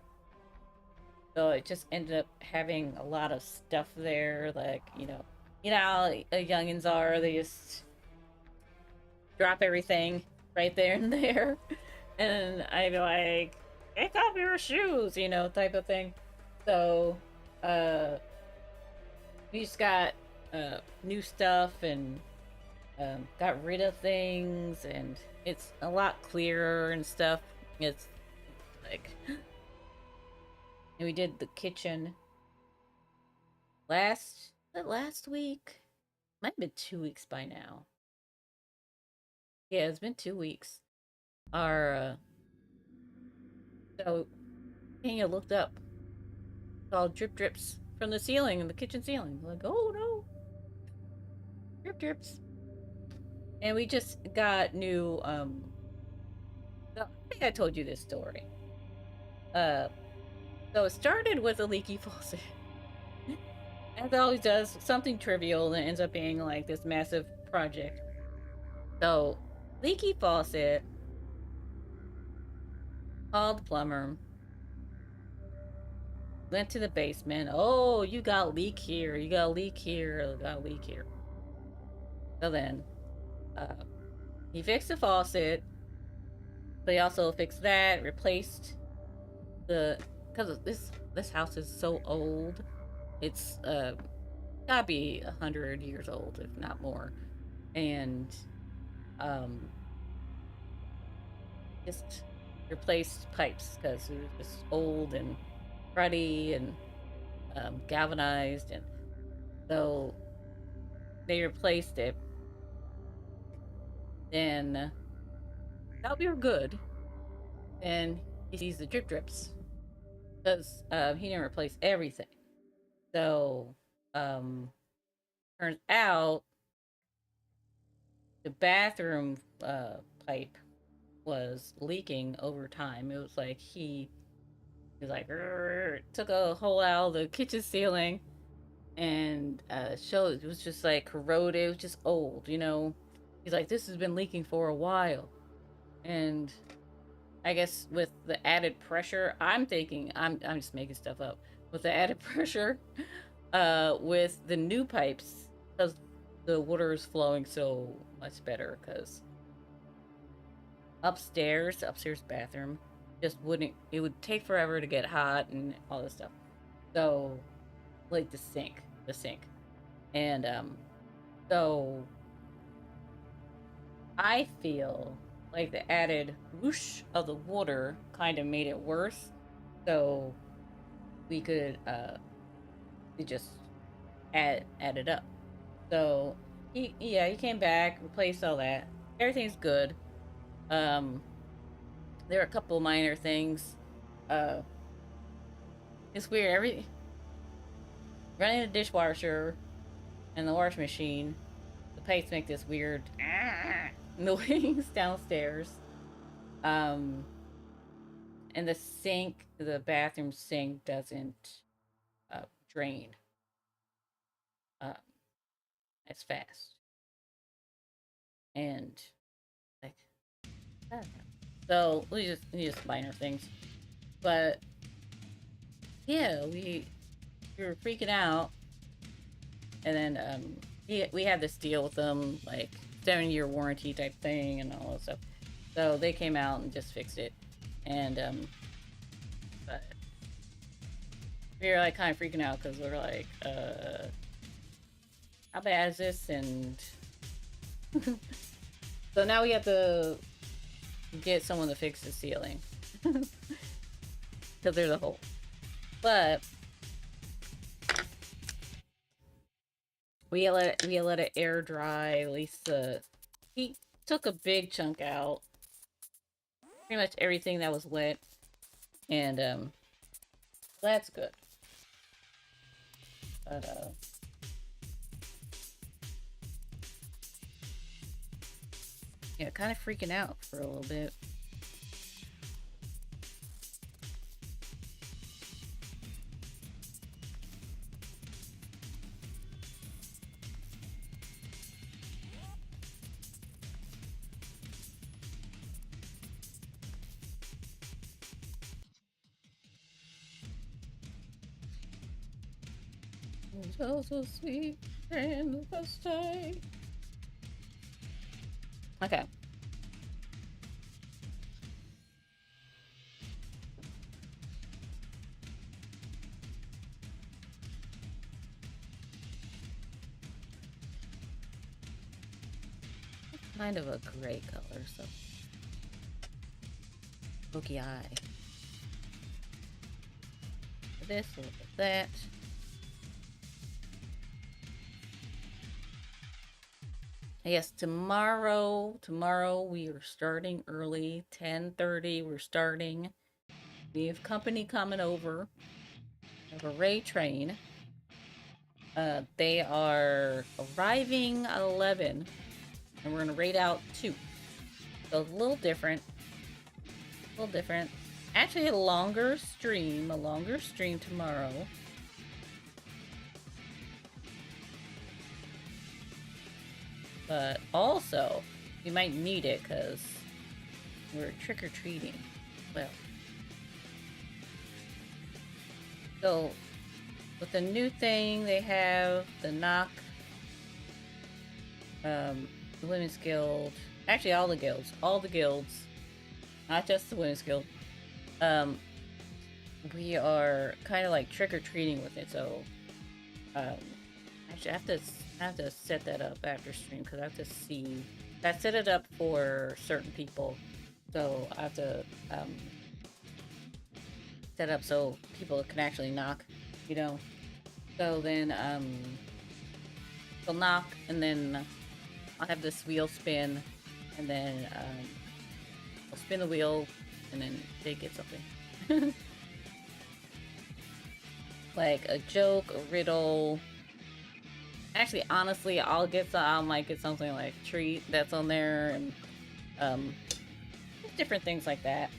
So it just ended up having a lot of stuff there, like, you know how youngins are, they just drop everything right there and there. And I'd be like, pick up your shoes, you know, type of thing. So, we just got new stuff and got rid of things, and it's a lot clearer and stuff. It's like, and we did the kitchen last week. Might have been 2 weeks by now. Yeah, it's been 2 weeks. Our so Tanya looked up, saw drip drips from the ceiling, the kitchen ceiling. Like, oh no, drip drips. And we just got new I think I told you this story. So it started with a leaky faucet. As it always does, something trivial and ends up being like this massive project. So, leaky faucet, called the plumber, went to the basement. Oh, you got leak here, you got leak here, you got leak here. So then, he fixed the faucet, but he also fixed that, replaced because this house is so old. It's gotta be 100 years old, if not more, and um, just replaced pipes because it was just old and cruddy and galvanized, and so they replaced it. Then thought we were good, and he sees the drip drips because he didn't replace everything. So turns out the bathroom pipe was leaking over time. It was like he was like took a hole out of the kitchen ceiling and showed it was just like corroded. It was just old, you know. He's like, this has been leaking for a while, and I guess with the added pressure, I'm just making stuff up. with the added pressure, with the new pipes, because the water is flowing so much better. Because upstairs bathroom, just wouldn't. It would take forever to get hot and all this stuff. So, like the sink, and so I feel like the added whoosh of the water kind of made it worse. So we could we just add it up. So he came back, replaced all that. Everything's good. Um, there are a couple minor things. Uh, it's weird. Every running the dishwasher and the washing machine, the pipes make this weird noise downstairs. Um, and the bathroom sink doesn't drain uh, as fast, and like that. So we just minor things, but yeah, we were freaking out, and then we had this deal with them, like 7-year warranty type thing and all that stuff. So they came out and just fixed it, and but we were like kind of freaking out because we were like, how bad is this? And so now we have to get someone to fix the ceiling because there's a hole. But we let it air dry. At least he took a big chunk out, pretty much everything that was wet, and that's good. But yeah, kind of freaking out for a little bit. So sweet and the first time. Okay. Kind of a gray color, so pokey eye. This, a little bit of that. Yes, tomorrow we are starting early, 10:30. We're starting. We have company coming over. We have a Ray train. They are arriving at 11, and we're gonna raid out 2. So it's a little different. A little different. Actually, a longer stream tomorrow. But also, we might need it because we're trick-or-treating. Well, so with the new thing, they have the knock, the Women's Guild. Actually, all the guilds, not just the Women's Guild. We are kind of like trick-or-treating with it. So, actually, I have to set that up after stream because I have to see. I set it up for certain people, so I have to set up so people can actually knock, you know. So then they'll knock, and then I'll have this wheel spin, and then I'll spin the wheel, and then they get something. Like a joke, a riddle. Actually, honestly, I might get something like a treat that's on there, and different things like that.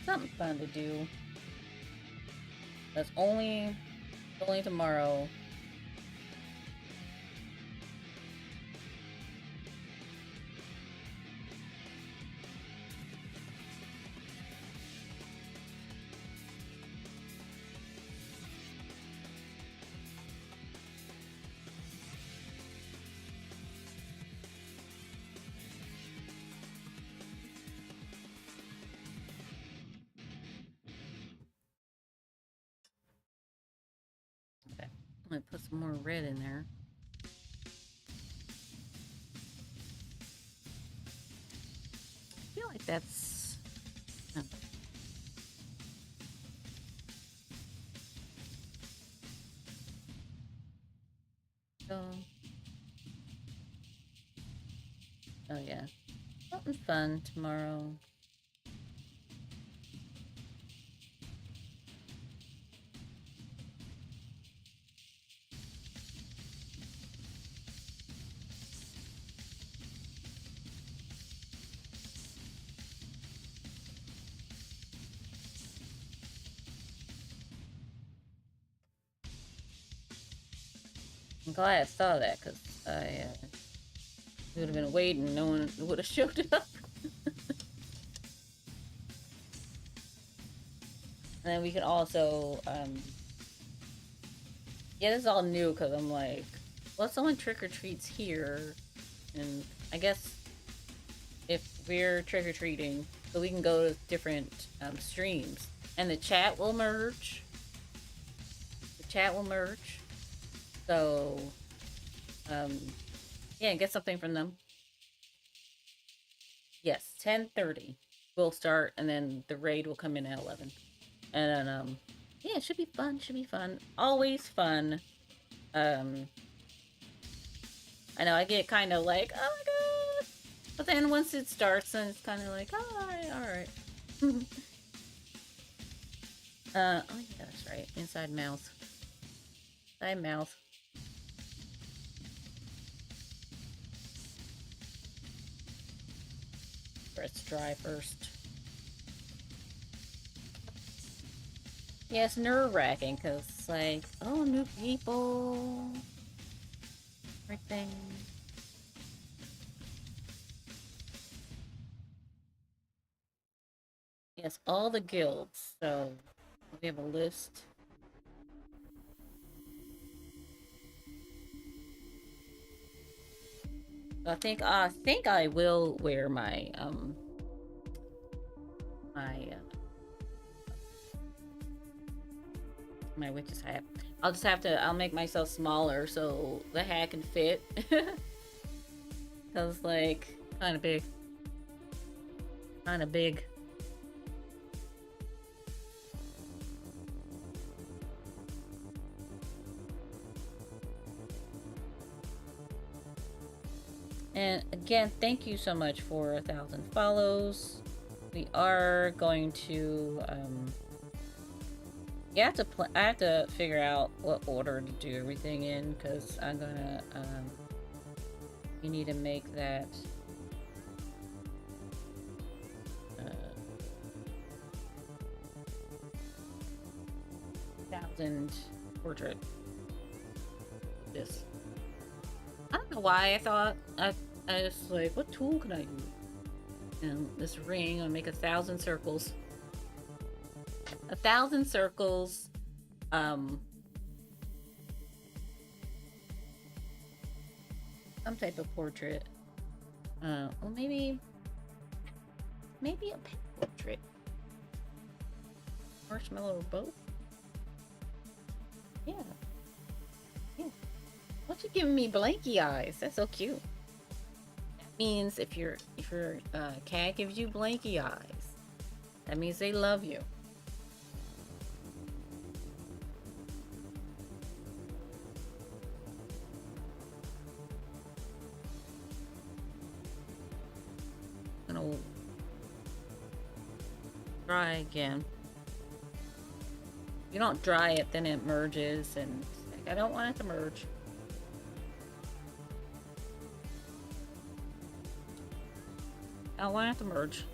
Something fun to do. That's only tomorrow. some more red in there. I feel like that's... Oh. So... Oh yeah. Something fun tomorrow. I'm glad I saw that, because I would have been waiting, no one would have showed up. And then we can also, yeah, this is all new, because I'm like, well, someone trick-or-treats here, and I guess if we're trick-or-treating, so we can go to different streams, and the chat will merge. The chat will merge. So, yeah, get something from them. Yes, 10:30 we'll start, and then the raid will come in at 11. And then, yeah, it should be fun. Should be fun. Always fun. I know I get kind of like, oh my god, but then once it starts, then it's kind of like, all right. Oh yeah, that's right. Inside mouth. Inside mouth. Let's dry first. Yeah, it's nerve-wracking, because it's like, oh, new people. Everything. Yes, all the guilds. So, we have a list. I think I will wear my my witch's hat. I'll just have to, I'll make myself smaller so the hat can fit. Cause like kind of big. Kind of big. And again, thank you so much for 1,000 follows. We are going to I have to figure out what order to do everything in, because I'm gonna you need to make that 1,000 portrait. This. I don't know why I thought I was like, what tool can I use? And this ring, I'll make 1,000 circles. 1,000 circles. Some type of portrait. Well, maybe a pet portrait. Marshmallow or both. Yeah. Yeah. What you giving me blanky eyes? That's so cute. That means if your cat gives you blanky eyes, that means they love you. Gonna dry again. If you don't dry it, then it merges, and like, I don't want it to merge. I don't want it to merge.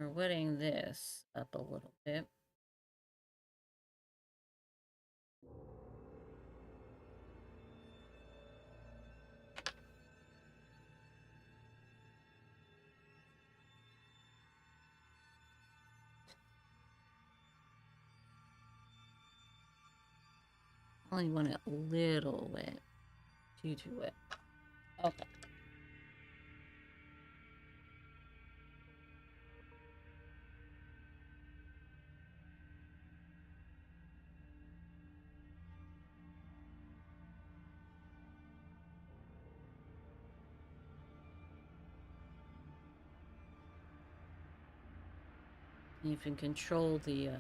We're wetting this up a little bit. I only want it a little wet. Too wet. Okay. You can control the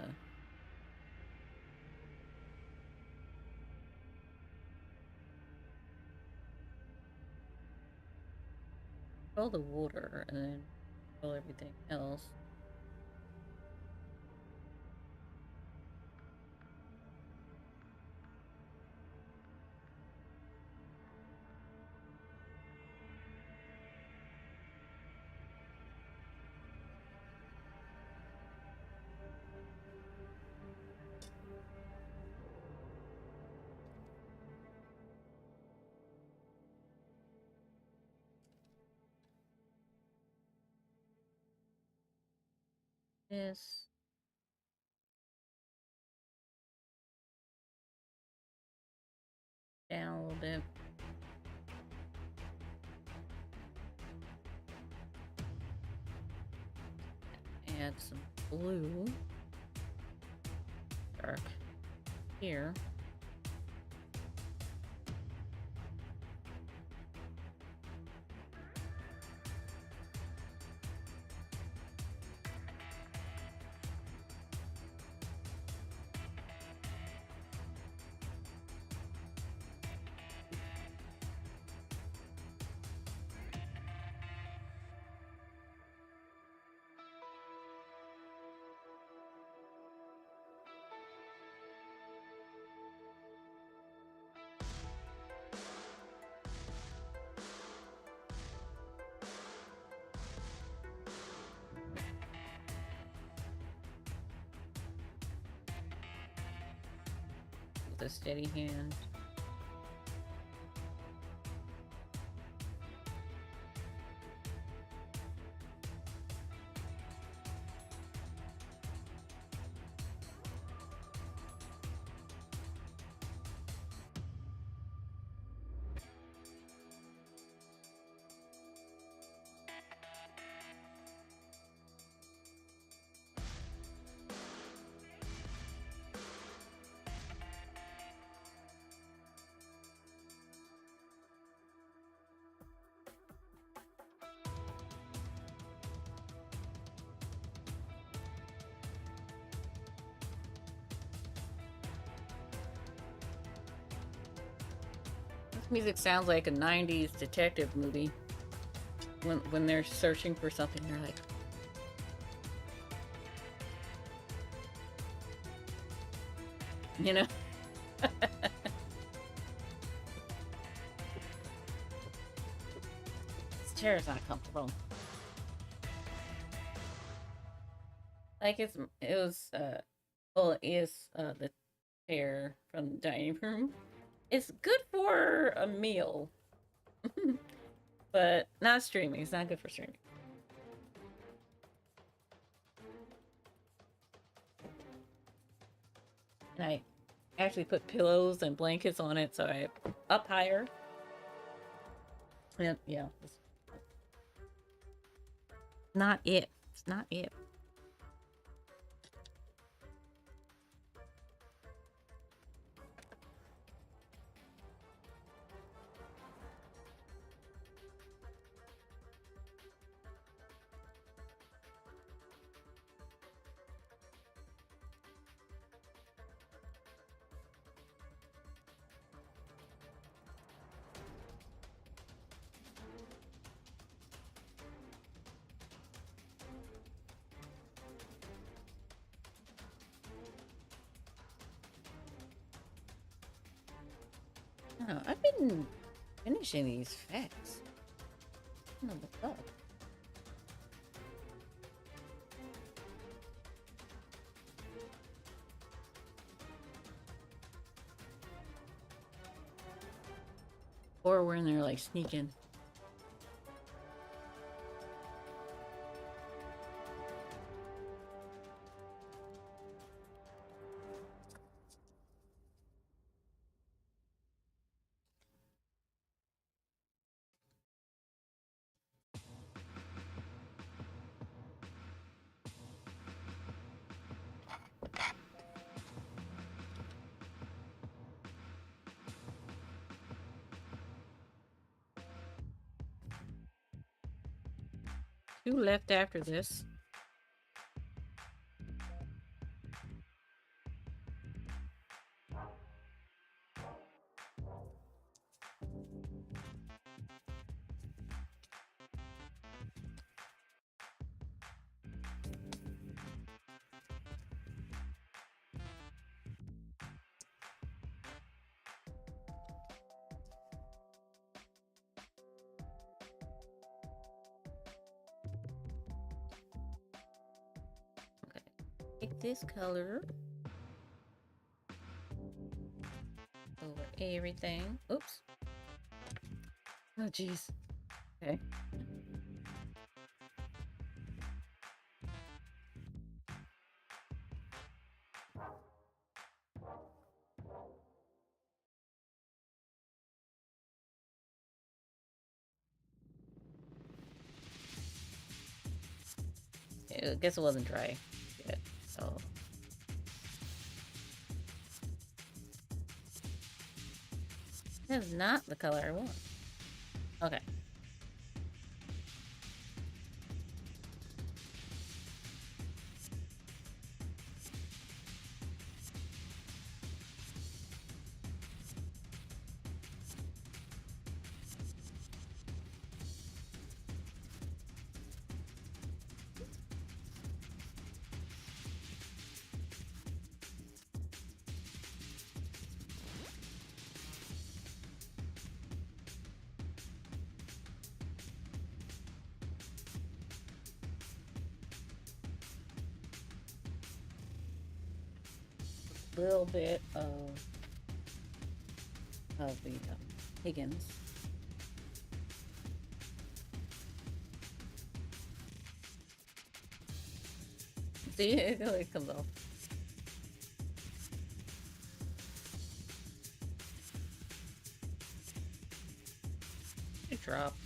water and then control everything else. This down a little bit. Add some blue. Dark here. With a steady hand. This music sounds like a 90s detective movie. When they're searching for something, they're like, you know? This chair is not comfortable. Like it was well, it is the chair from the dining room. It's good for a meal, but not streaming. It's not good for streaming. And I actually put pillows and blankets on it, so I up higher. And yeah, it's not it. It's not it. Oh, I've been finishing these facts. I don't know what's up. Or when they're like sneaking. Two left after this. Take this color over everything. Oops. Oh, jeez. Okay. I guess it wasn't dry yet, so. That's not the color I want. Okay. Little bit of the Higgins. See, it comes off. It dropped.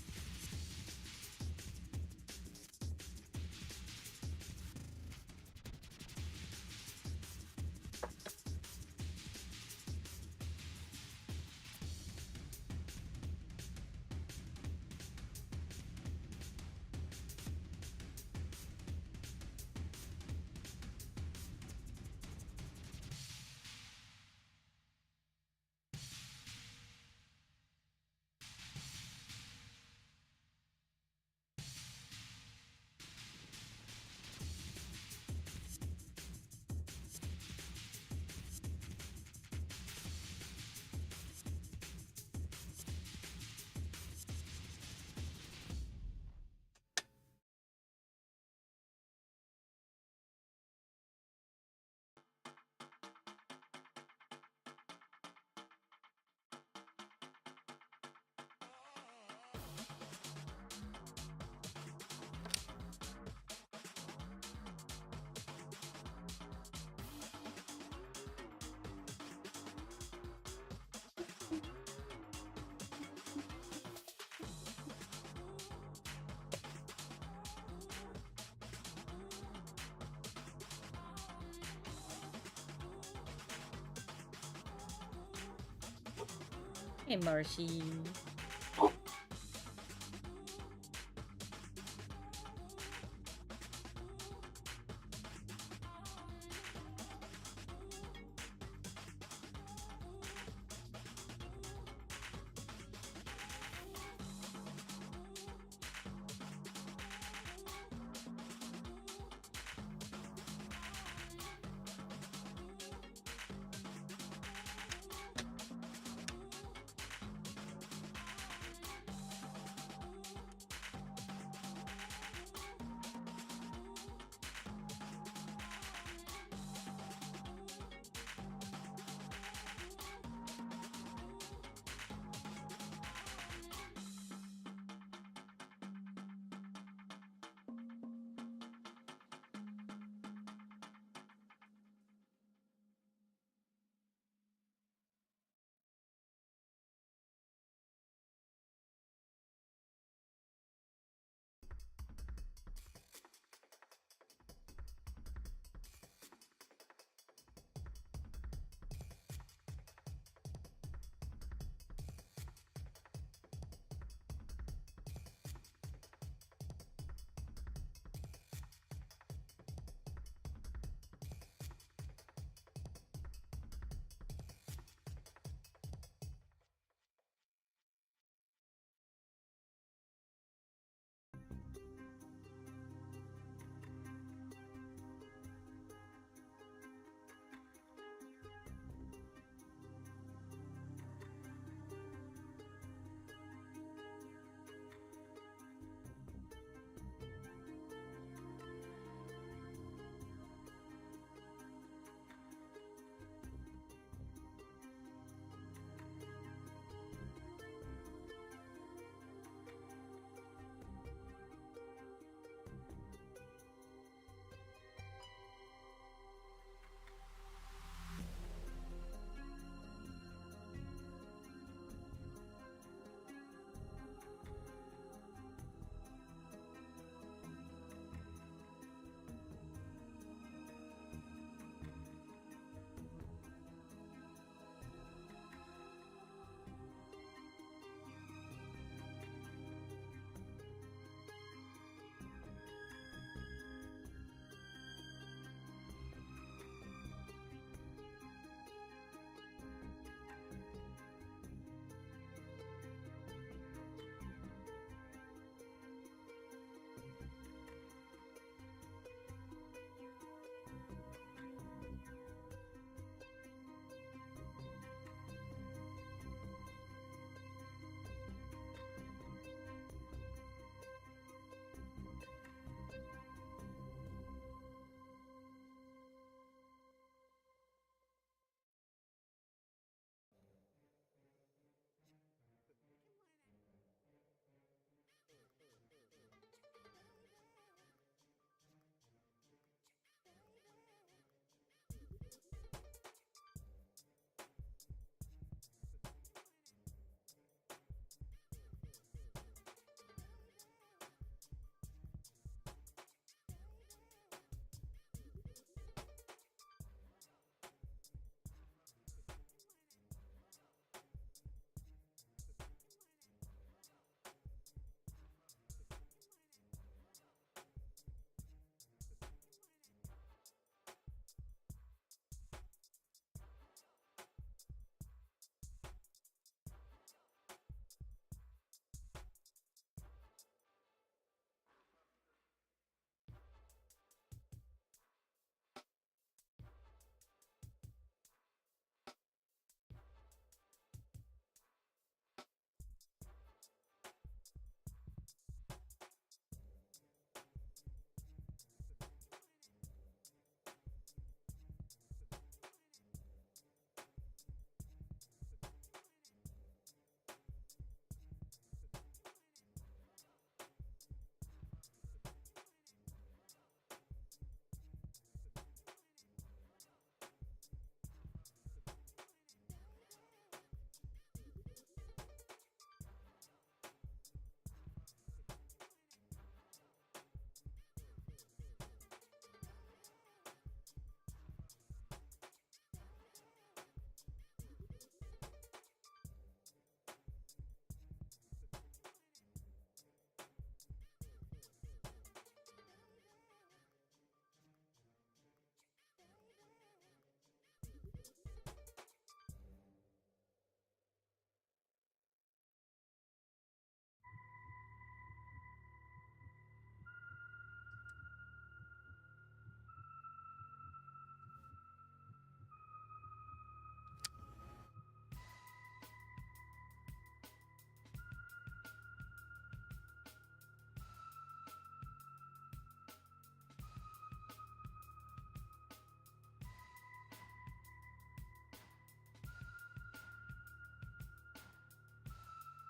Hey, Marshy.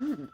Hmm.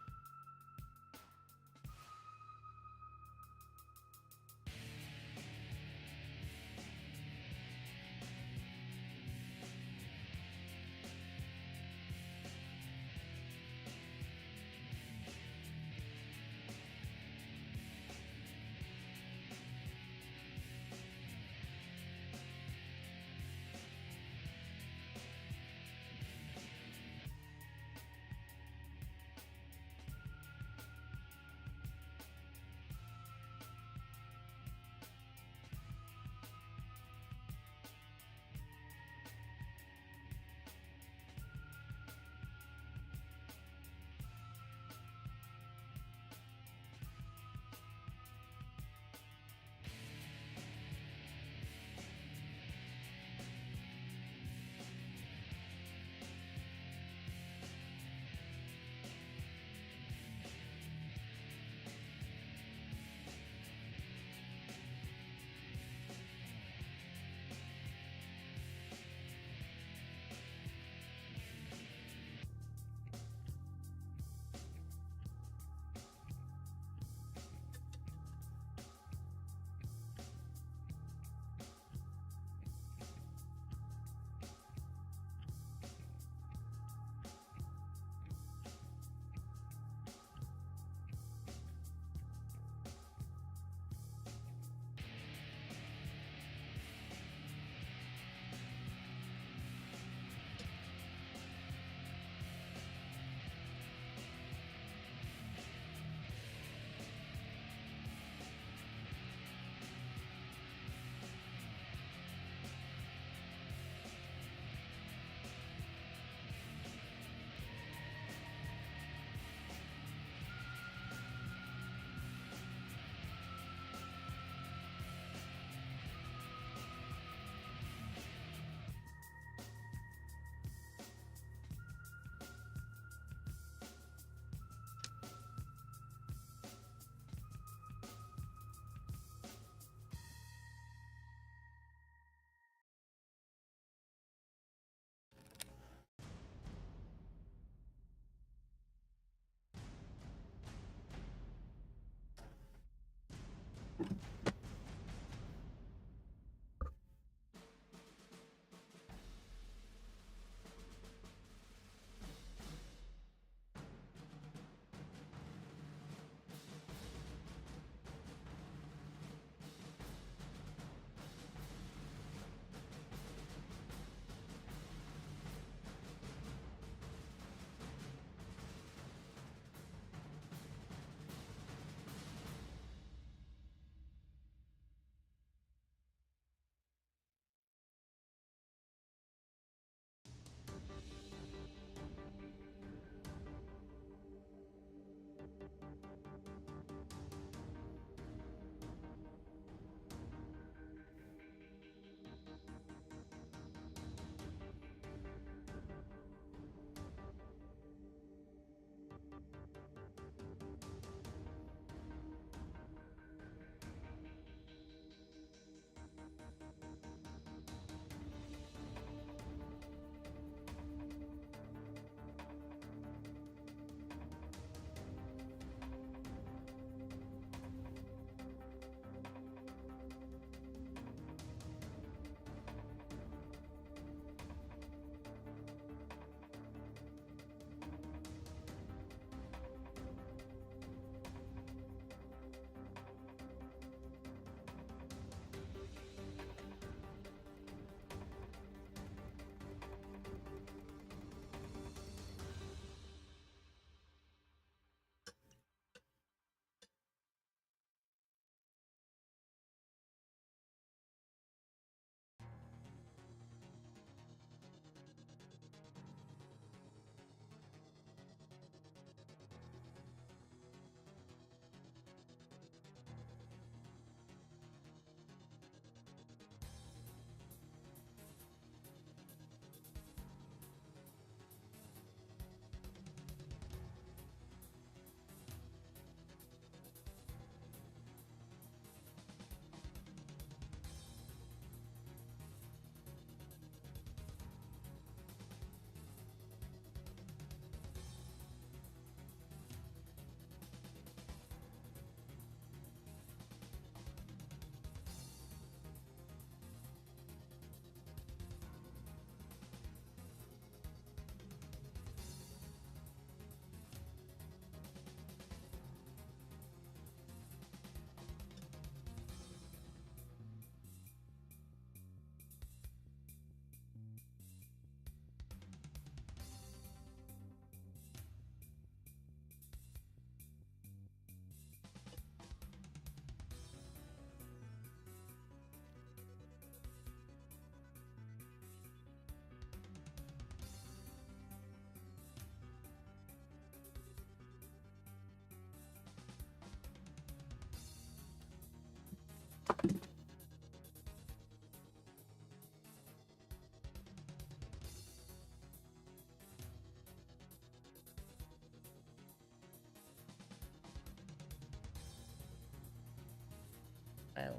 Well,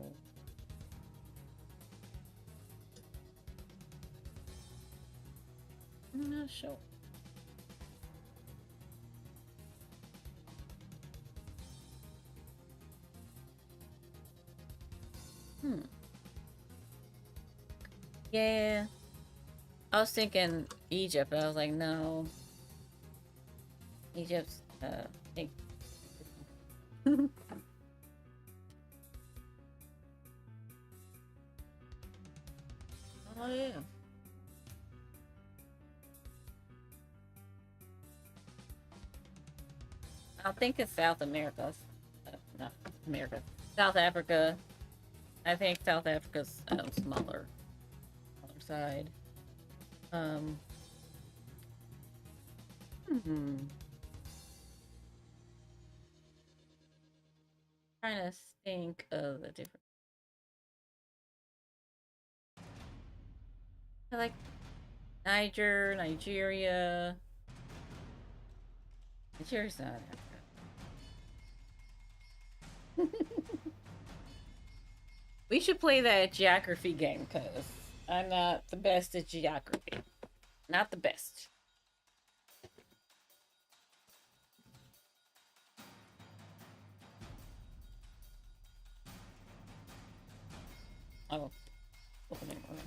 I'm not sure. Hmm. Yeah. I was thinking Egypt, but I was like, no. Egypt's, think. Oh, yeah. I think it's South America. Not America. South Africa. I think South Africa's smaller side. Um, hmm. Trying to think of the different. I like Nigeria. Nigeria's not Africa. We should play that geography game because I'm not the best at geography. Not the best. Oh, opening one.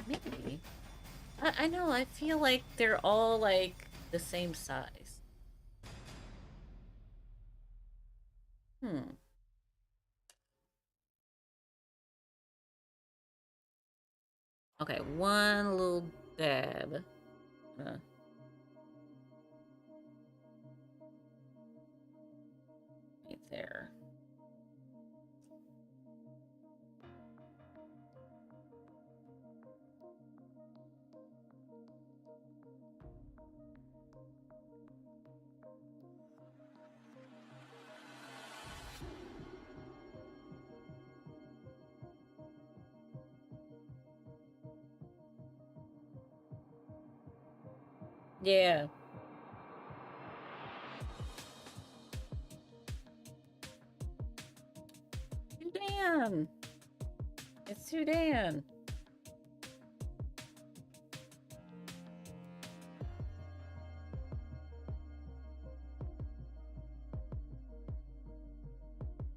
Maybe. I know. I feel like they're all like the same size. Hmm. Okay, one little dab. Uh, right there. Yeah. Sudan. It's Sudan.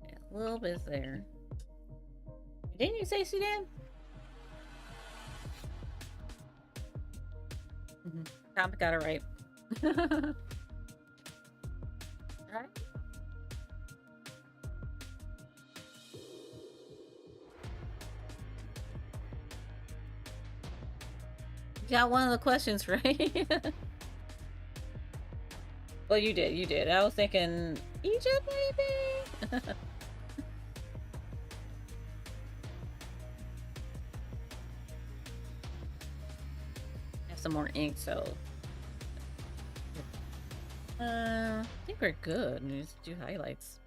Yeah, a little bit there. Didn't you say Sudan? Mm-hmm. Tom got it right. Right? You got one of the questions right. Well, you did. You did. I was thinking Egypt, maybe. Have some more ink, so I think we're good. Just do highlights.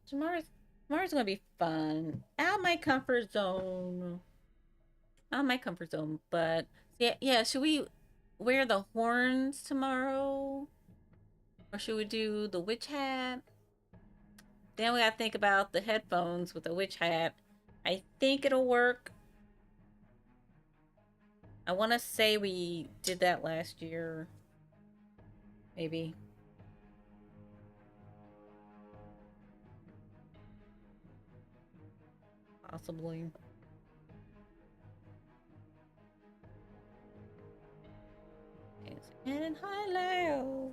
Tomorrow's gonna be fun. Out my comfort zone. Out my comfort zone. But yeah, yeah. Should we wear the horns tomorrow, or should we do the witch hat? Then we gotta think about the headphones with the witch hat. I think it'll work. I want to say we did that last year. Maybe. Possibly. And hello.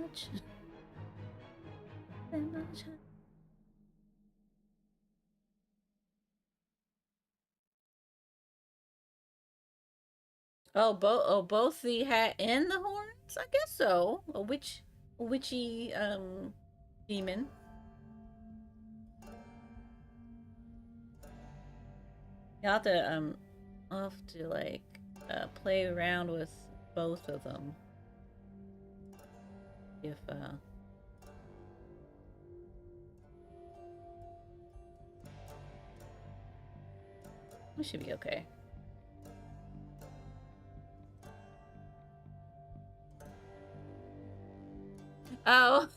much. That much. Both the hat and the horns? I guess so. A witchy demon. You'll have to I'll have to like play around with both of them. If we should be okay. Oh.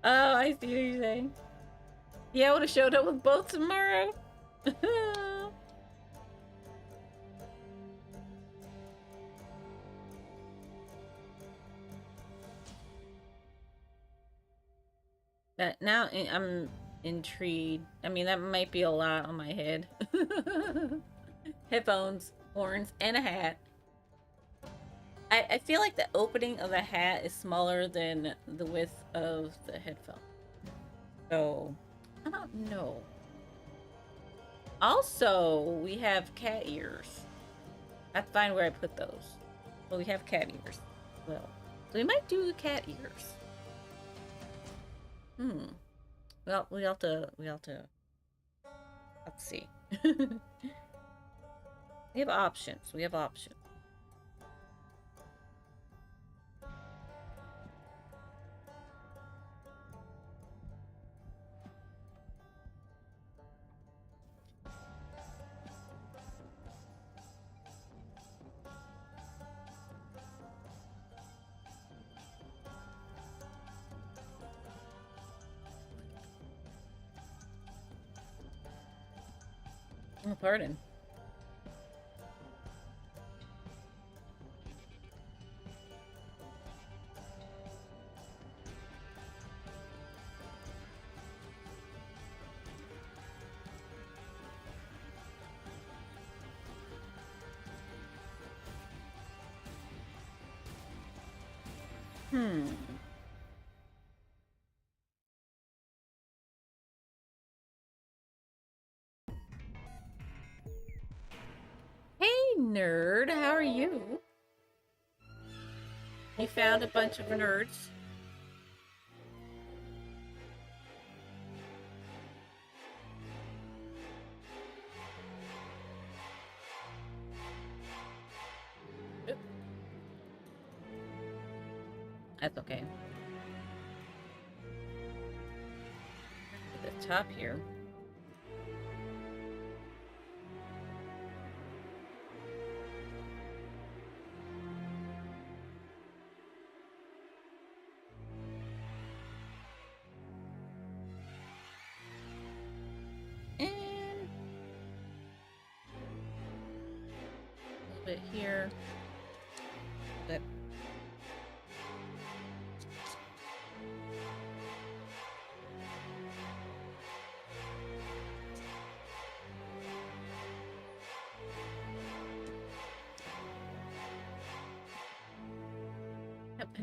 Oh, I see what you're saying. Yeah, I would have showed up with both tomorrow. That now I'm intrigued. I mean, that might be a lot on my head. Headphones, horns, and a hat. I feel like the opening of the hat is smaller than the width of the headphone. So, I don't know. Also, we have cat ears. I have to find where I put those. Well, we have cat ears. Well, so we might do the cat ears. Well, we have to, let's see. We have options. We have options. Oh, pardon. Hey, nerd, how are you? You found a bunch of nerds. That's okay. At the top here. And a little bit here. But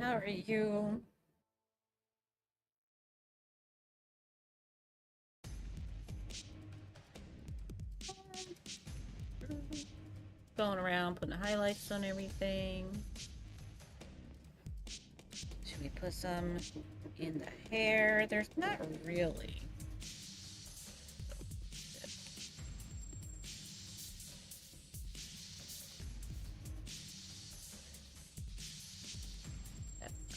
how are you? Going around putting highlights on everything. Should we put some in the hair? There's not really.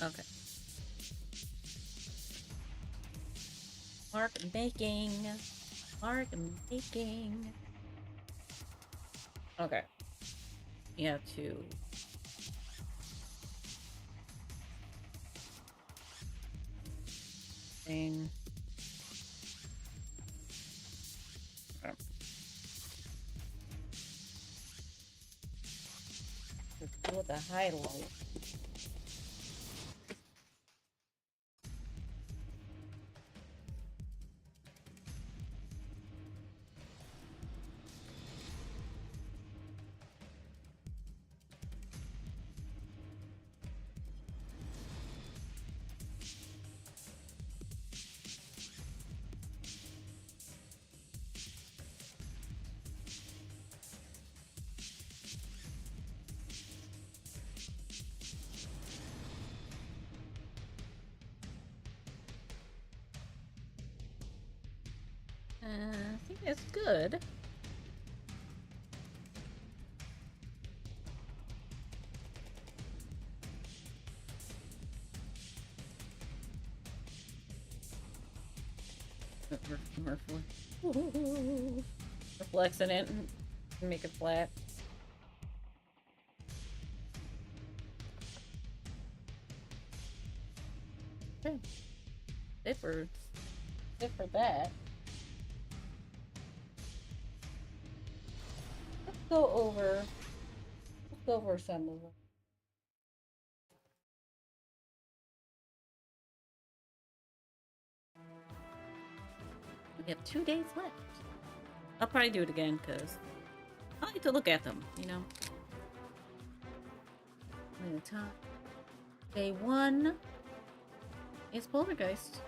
Okay. Mark making. Mark making. Okay. You have to. Thing. Let's go with the highlight. I think that's good. We're flexing it and make it flat. Okay. It for that. Let's go over some of them. We have 2 days left. I'll probably do it again because I like to look at them, you know. At the top. Day 1 is Poltergeist.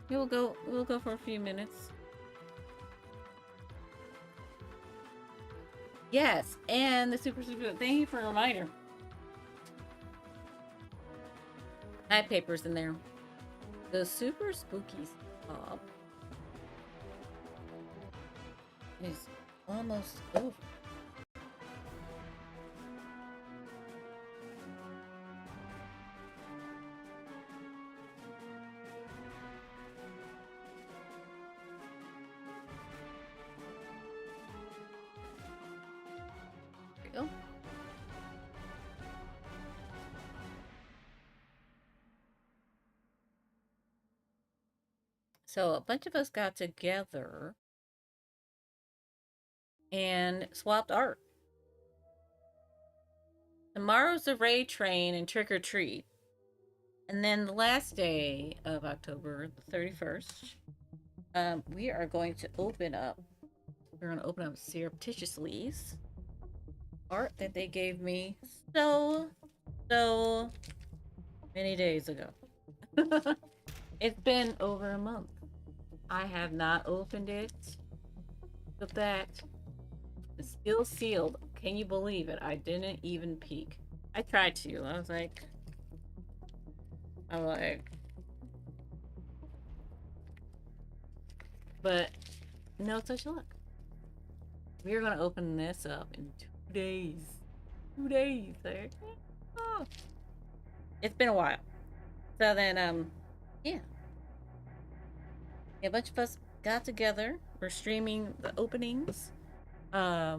We'll go for a few minutes. Yes, and the super thank you for a reminder. I have papers in there. The super spooky stop is almost over. There you go. So a bunch of us got together and swapped art. Tomorrow's the raid train and trick or treat. And then the last day of October, the 31st, we are going to open up. We're going to open up Surreptitiously's art that they gave me so many days ago. It's been over a month. I have not opened it. Look at that. It's still sealed. Can you believe it? I didn't even peek. I tried to. I was like, but no such luck. We're gonna open this up in 2 days. 2 days. Oh. It's been a while. So then, yeah. A bunch of us got together. We're streaming the openings. Yeah,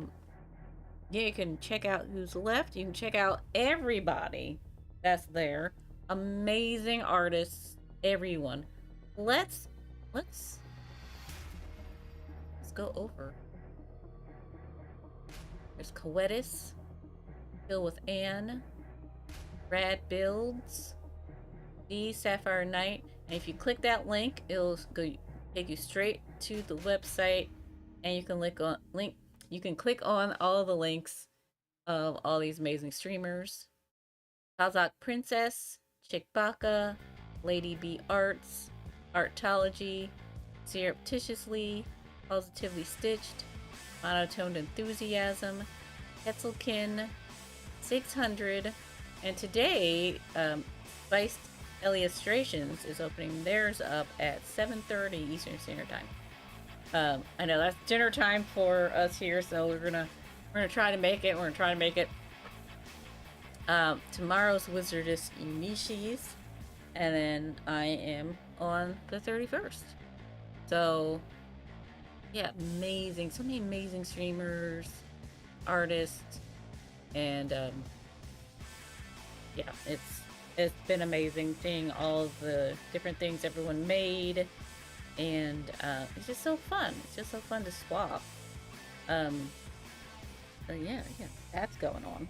you can check out who's left. You can check out everybody that's there. Amazing artists, everyone. Let's go over. There's Coetus, Bill with Anne, Brad Builds, The Sapphire Knight, and if you click that link, it'll go take you straight to the website, and you can click on all of the links of all these amazing streamers. Kazakh Princess, Chickbaka, Lady B Arts, Artology, Surreptitiously, Positively Stitched, Monotoned Enthusiasm, Quetzalkin, 600, and today, Spiced Illustrations is opening theirs up at 7:30 Eastern Standard Time. I know that's dinner time for us here, so we're gonna try to make it. Tomorrow's Wizardess Yunishi's, and then I am on the 31st. So, yeah, amazing. So many amazing streamers, artists, and yeah, it's been amazing seeing all the different things everyone made, and it's just so fun. It's just so fun to swap. So yeah, that's going on.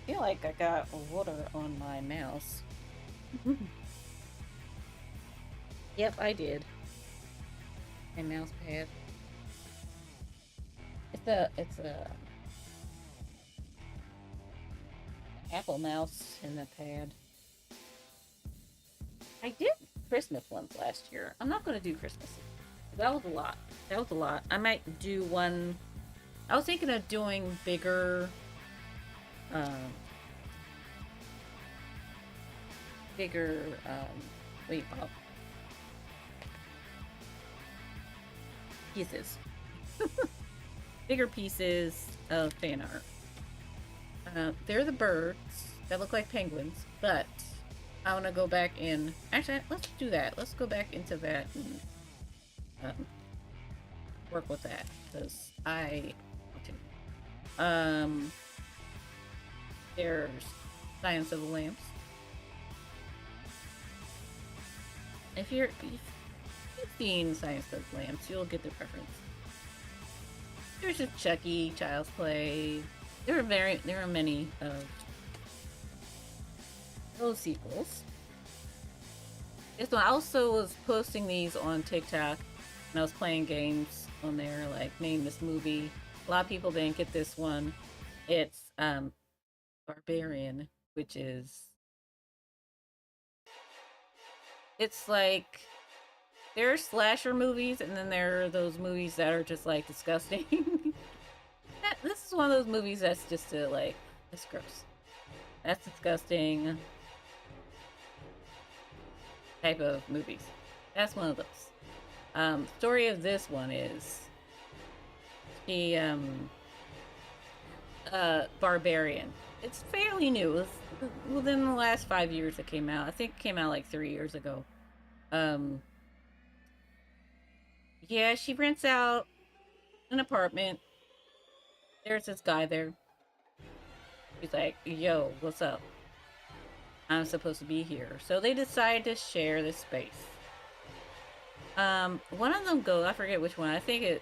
I feel like I got water on my mouse. Yep, I did. My mouse pad. It's a Apple mouse in the pad. I did Christmas ones last year. I'm not gonna do Christmas. That was a lot. I might do one. I was thinking of doing bigger, what do you call it? pieces. Bigger pieces of fan art. They're the birds that look like penguins, but I want to go back in. Actually, let's do that. Let's go back into that and work with that because I want to. There's Silence of the Lambs. If you've seen Silence of the Lambs, you'll get the reference. There's just Chucky, Child's Play. There are many of those sequels. This one, I also was posting these on TikTok, and I was playing games on there, like name this movie. A lot of people didn't get this one. It's Barbarian, which is it's like there are slasher movies, and then there are those movies that are just like disgusting. This is one of those movies that's just like, it's gross. That's disgusting type of movies. That's one of those. Story of this one is the Barbarian. It's fairly new. It was within the last 5 years it came out. I think it came out like 3 years ago. Yeah, she rents out an apartment. There's this guy there. He's like, yo, what's up? I'm supposed to be here. So they decide to share this space. One of them I forget which one. I think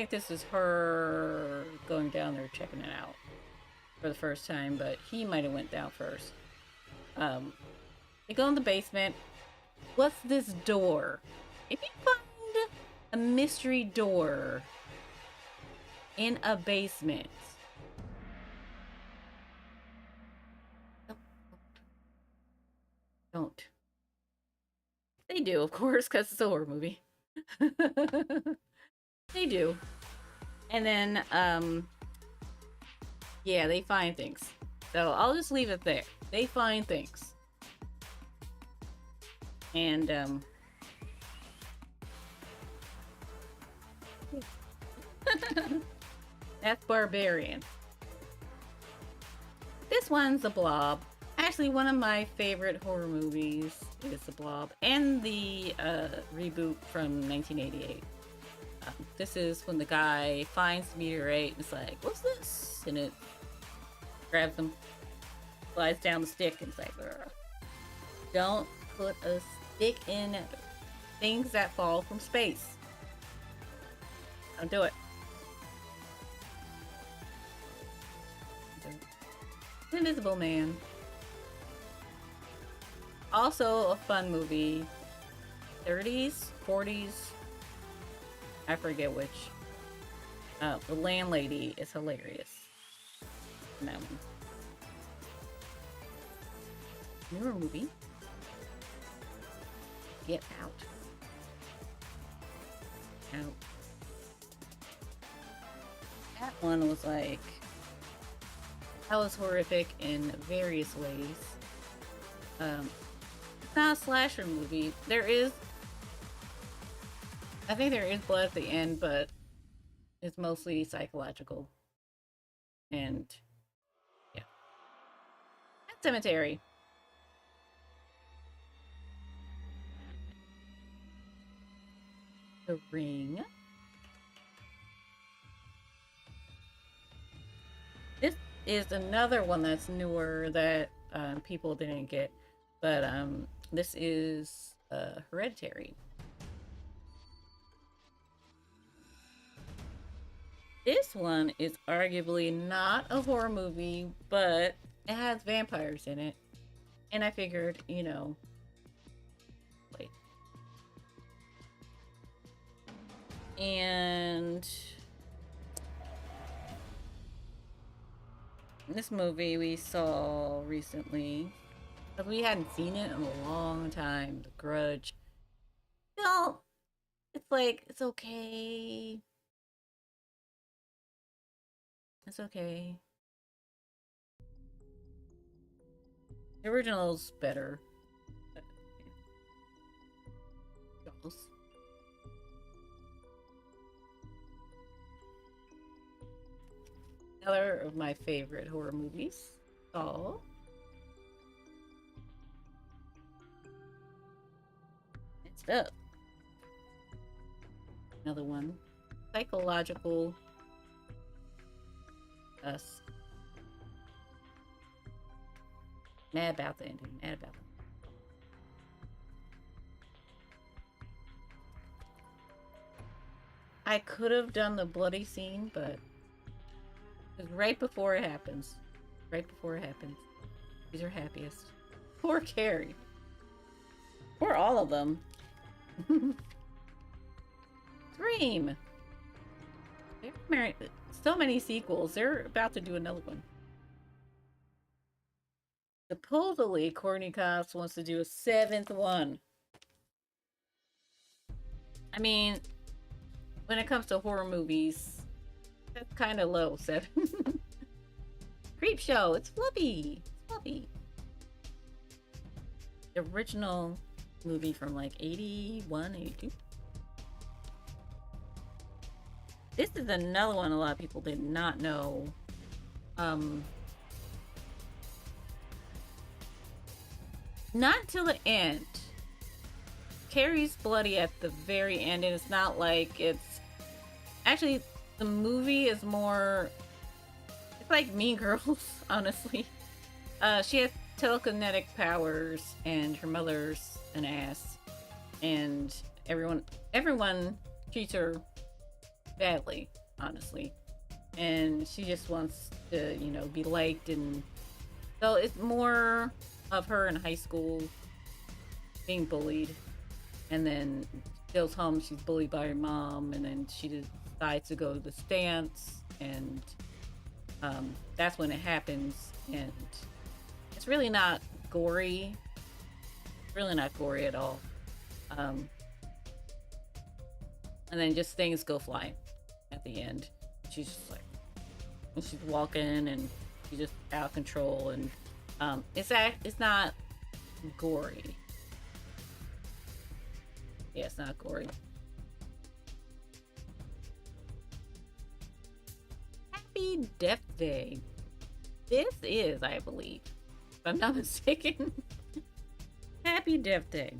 this is her going down there checking it out for the first time, but he might have went down first. They go in the basement. What's this door? If you find a mystery door in a basement, don't. They do, of course, because it's a horror movie. They do. And then, yeah, they find things. So I'll just leave it there. They find things. And, that's Barbarian. This one's The Blob. Actually, one of my favorite horror movies is The Blob, and the reboot from 1988. This is when the guy finds the meteorite and it's like, what's this? And it grabs him, slides down the stick, and it's like, ugh. Don't put a stick in things that fall from space. Don't do it. Invisible Man. Also a fun movie. 30s, 40s. I forget which. The Landlady is hilarious. That one. Newer movie. Get Out. Out. That one was like, that was horrific in various ways. It's not a slasher movie. I think there is blood at the end, but it's mostly psychological. And yeah. Pet Cemetery. The Ring. This is another one that's newer that people didn't get, but this is Hereditary. This one is arguably not a horror movie, but it has vampires in it, and I figured, wait. And this movie we saw recently, but we hadn't seen it in a long time. The Grudge. No, it's like, it's okay. It's okay. The original's better. Another of my favorite horror movies. Oh. Next up. Another one. Psychological Us. Mad about the ending. Mad about it. I could have done the bloody scene, but it was right before it happens. Right before it happens. He's her happiest. Poor Carrie. Poor all of them. Scream. So many sequels. They're about to do another one. Supposedly, Courtney Cox wants to do a 7th one. I mean, when it comes to horror movies, that's kind of low, 7. Creep Show. It's Fluffy. It's Fluffy. The original movie from like 81, 82. This is another one a lot of people did not know. Not until the end. Carrie's bloody at the very end, and it's not like it's... Actually, the movie is more... It's like Mean Girls, honestly. She has telekinetic powers, and her mother's an ass. And everyone treats her badly, honestly. And she just wants to, be liked, and... So it's more of her in high school being bullied, and then she goes home, she's bullied by her mom, and then she decides to go to the dance, and that's when it happens. And it's really not gory. It's really not gory at all. And then just things go flying at the end. She's just like, she's walking, and she's just out of control, and it's not gory. Yeah, it's not gory. Happy Death Day. This is, I believe, if I'm not mistaken, Happy Death Day.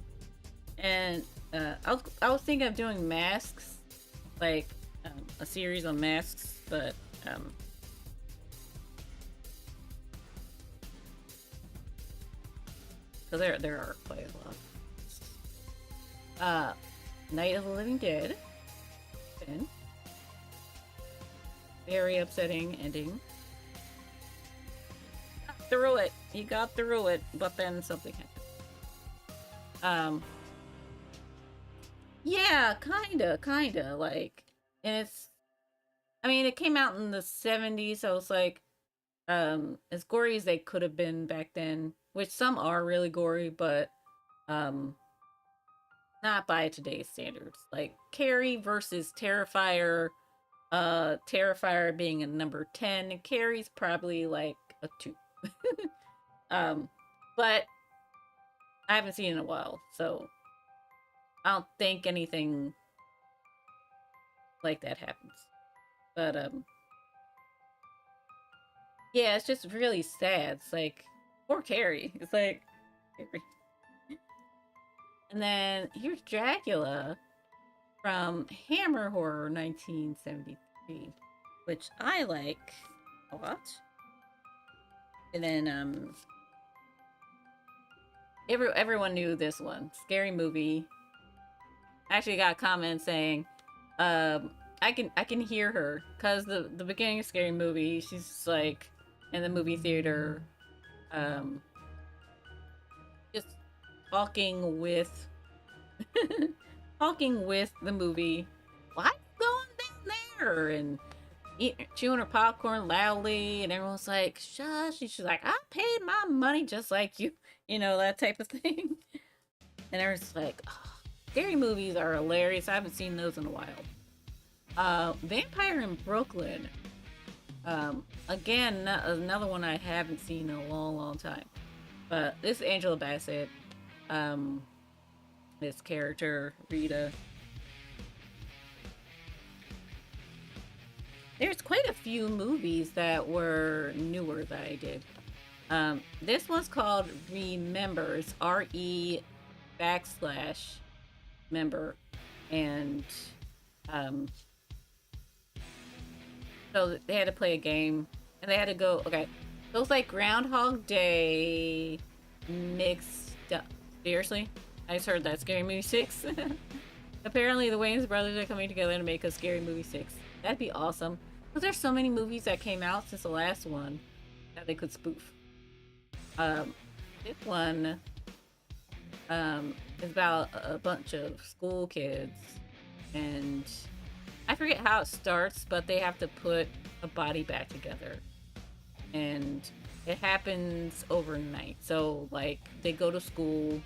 And I was thinking of doing masks, like a series on masks, but so there are quite a lot. Night of the Living Dead. Ben. Very upsetting ending. Got through it. He got through it, but then something happened. Yeah, kinda, like, and it came out in the 70s, so it's like, as gory as they could have been back then, which some are really gory, but, not by today's standards. Like, Carrie versus Terrifier, Terrifier being a number 10, and Carrie's probably, like, a 2. But I haven't seen it in a while, so I don't think anything like that happens. But, yeah, it's just really sad. It's like, poor Carrie. It's like, Carrie. And then here's Dracula from Hammer Horror 1973, which I like a lot. And then, everyone knew this one. Scary movie. I actually got comments saying, I can hear her, because the beginning of Scary Movie, she's just like in the movie theater, just talking with talking with the movie. What's going down there? And chewing her popcorn loudly, and everyone's like, shush. And she's like, I paid my money just like you, that type of thing. And everyone's like, oh, scary movies are hilarious. I haven't seen those in a while. Vampire in Brooklyn. Again, another one I haven't seen in a long time. But this is Angela Bassett. This character, Rita. There's quite a few movies that were newer that I did. This one's called Remembers, R-E backslash member. And um, so they had to play a game and they had to go, okay. So it's like Groundhog Day mixed up. Seriously? I just heard that Scary Movie 6. Apparently the Wayans brothers are coming together to make a Scary Movie 6. That'd be awesome. Because there's so many movies that came out since the last one that they could spoof. This one is about a bunch of school kids, and I forget how it starts, but they have to put a body back together, and it happens overnight. So like they go to school,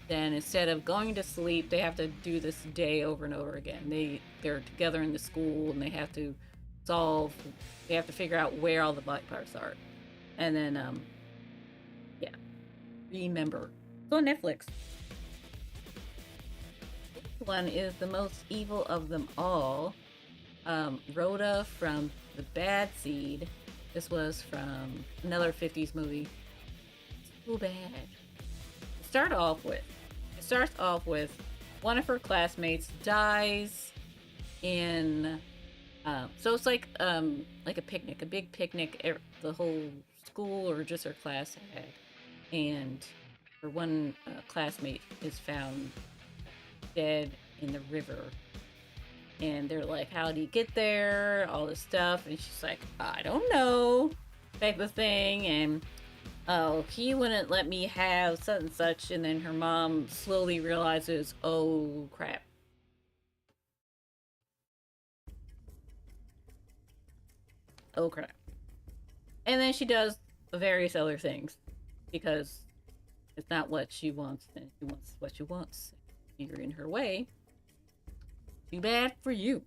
then instead of going to sleep, they have to do this day over and over again. They're together in the school, and they have to figure out where all the body parts are, and then yeah, Remember. It's on Netflix. This one is The Most Evil of Them All. Rhoda from The Bad Seed. This was from another 50s movie. So bad. It starts off with one of her classmates dies in so it's like a picnic, a big picnic the whole school or just her class had, and her one classmate is found dead in the river, and they're like, how do you get there, all this stuff, and she's like, I don't know, type of thing, and oh, he wouldn't let me have such and such, and then her mom slowly realizes, oh crap. Oh crap. And then she does various other things because it's not what she wants, and she wants what she wants. You're in her way. Too bad for you.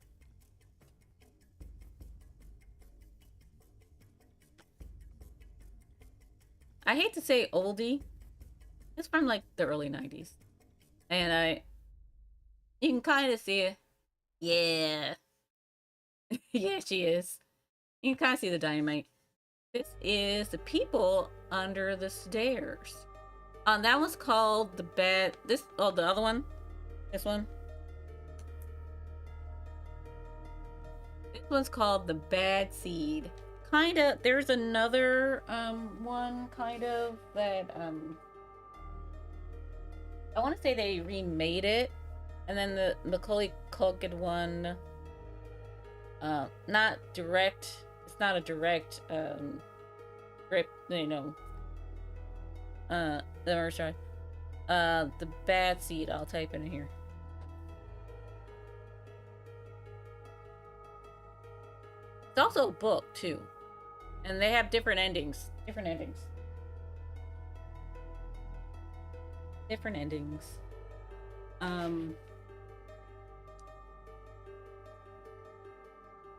I hate to say oldie. It's from like the early 90s. And you can kind of see it. Yeah. Yeah, she is. You can kind of see the dynamite. This is The People Under the Stairs. That one's called the other one. This one. This one's called The Bad Seed. Kinda, there's another one kind of that I want to say they remade it, and then the Macaulay Culkin one, not direct. It's not a direct script, you know. The Bad Seed. I'll type in here. It's also a book too, and they have different endings. Different endings.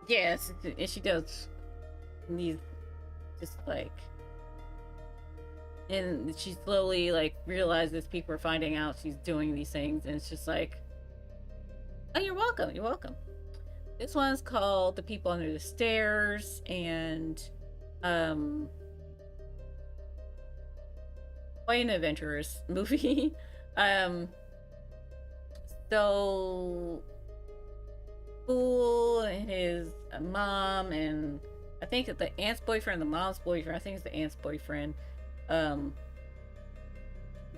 Yes, and she does these, just like, and she slowly like realizes people are finding out she's doing these things, and it's just like, oh, you're welcome. This one's called The People Under the Stairs, and quite an adventurous movie. So Fool and his mom, and I think that the aunt's boyfriend, the mom's boyfriend, I think it's the aunt's boyfriend, they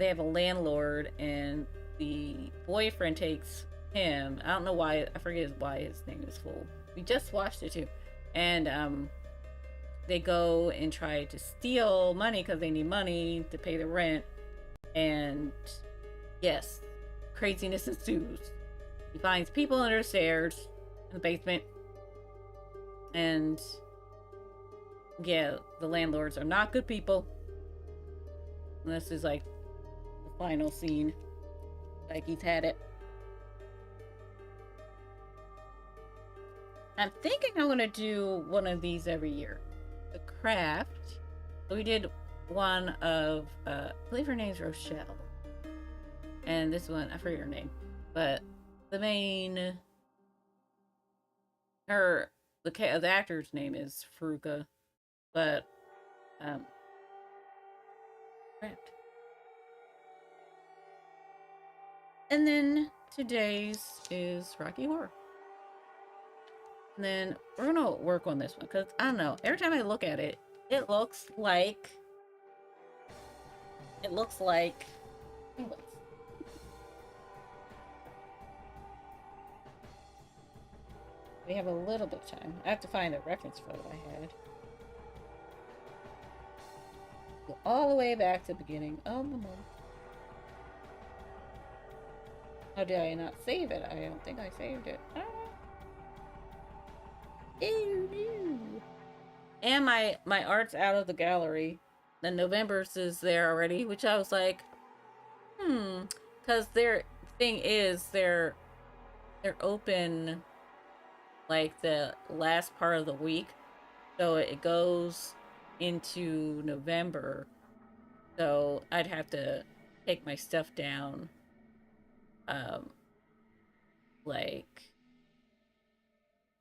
have a landlord, and the boyfriend takes him. I don't know why, I forget why his name is Fool. We just watched it too. And they go and try to steal money because they need money to pay the rent. And yes, craziness ensues. He finds people under the stairs in the basement. And yeah, the landlords are not good people. And this is like the final scene. Like he's had it. I'm thinking I'm gonna do one of these every year. The Craft. So we did one of, I believe her name's Rochelle. And this one, I forget her name. But the main Her the actor's name is Furuka, but um, crap. And then today's is Rocky Horror. And then we're gonna work on this one because I don't know. Every time I look at it, it looks like penguins. We have a little bit of time. I have to find the reference photo I had. Go all the way back to the beginning of the month. How did I not save it? I don't think I saved it. Ah. Ew, no. And my art's out of the gallery. The November's is there already, which I was like, because their thing is they're open like the last part of the week, so it goes into November. So I'd have to take my stuff down, um, like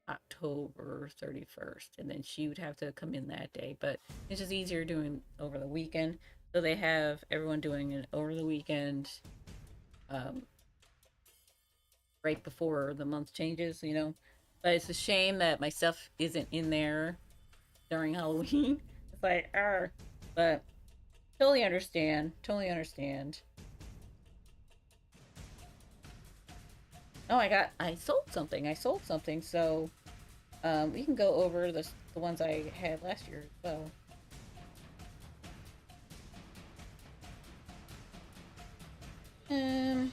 October 31st, and then she would have to come in that day. But it's just easier doing over the weekend. So they have everyone doing it over the weekend, um, right before the month changes, you know. But it's a shame that my stuff isn't in there during Halloween. It's like, but totally understand. Totally understand. Oh, I sold something. I sold something. So, we can go over the ones I had last year as well. Hmm.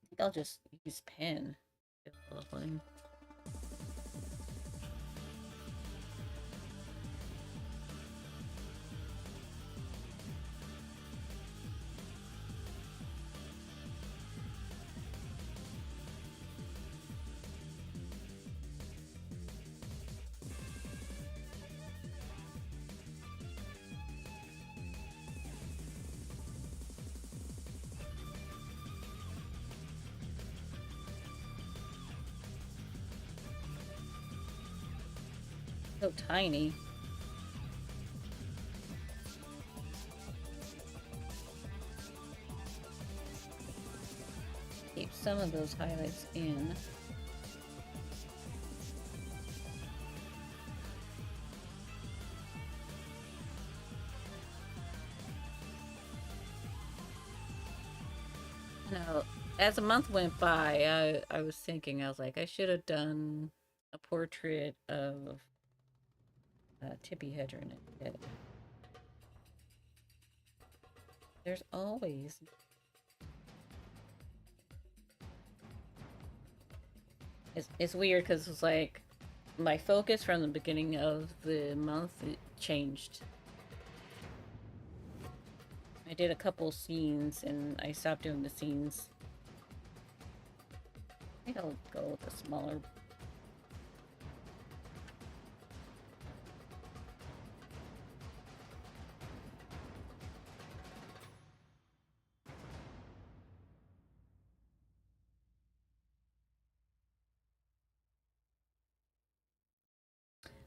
I think I'll just use pen. Lovely. So tiny. Keep some of those highlights in. Now, as a month went by, I was thinking, I was like, I should have done a portrait of Tippi Hedren instead. There's always. It's weird because it's like my focus from the beginning of the month it changed. I did a couple scenes and I stopped doing the scenes. I think I'll go with a smaller.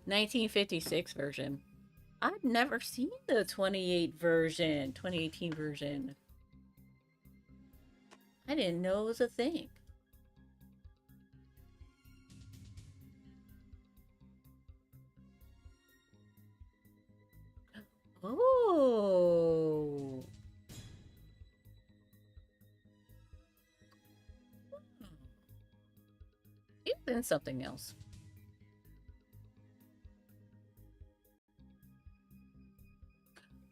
(1956) version. I've never seen the 2018 version. I didn't know it was a thing. Oh. It's been something else.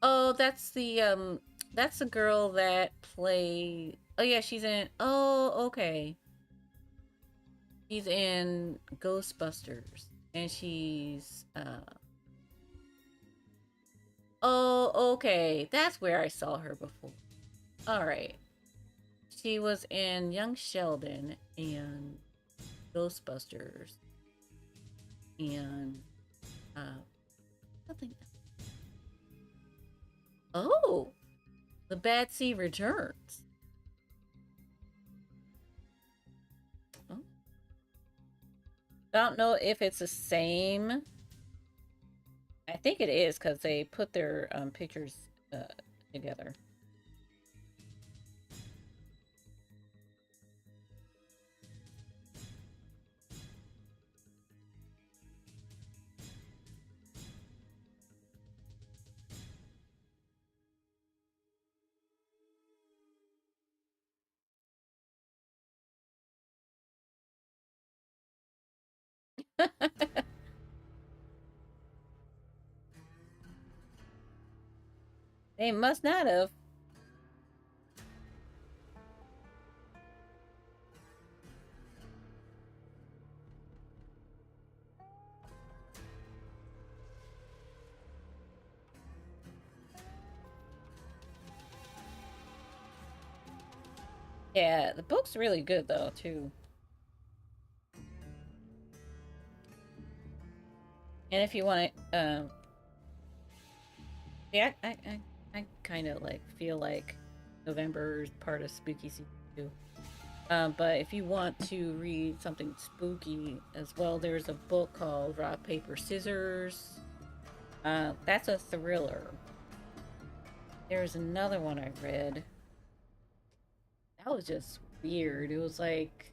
Oh, that's the girl that play. Oh yeah, she's in. Oh, okay. She's in Ghostbusters, and she's. Oh, okay. That's where I saw her before. All right. She was in Young Sheldon and Ghostbusters, and uh, something. Oh, The Bad Sea Returns. I don't know if it's the same. I think it is because they put their pictures together. They must not have. Yeah, the book's really good though too. And if you want to, yeah, I kind of like feel like November is part of spooky season too. But if you want to read something spooky as well, there's a book called Rock Paper Scissors. That's a thriller. There's another one I read. That was just weird. It was like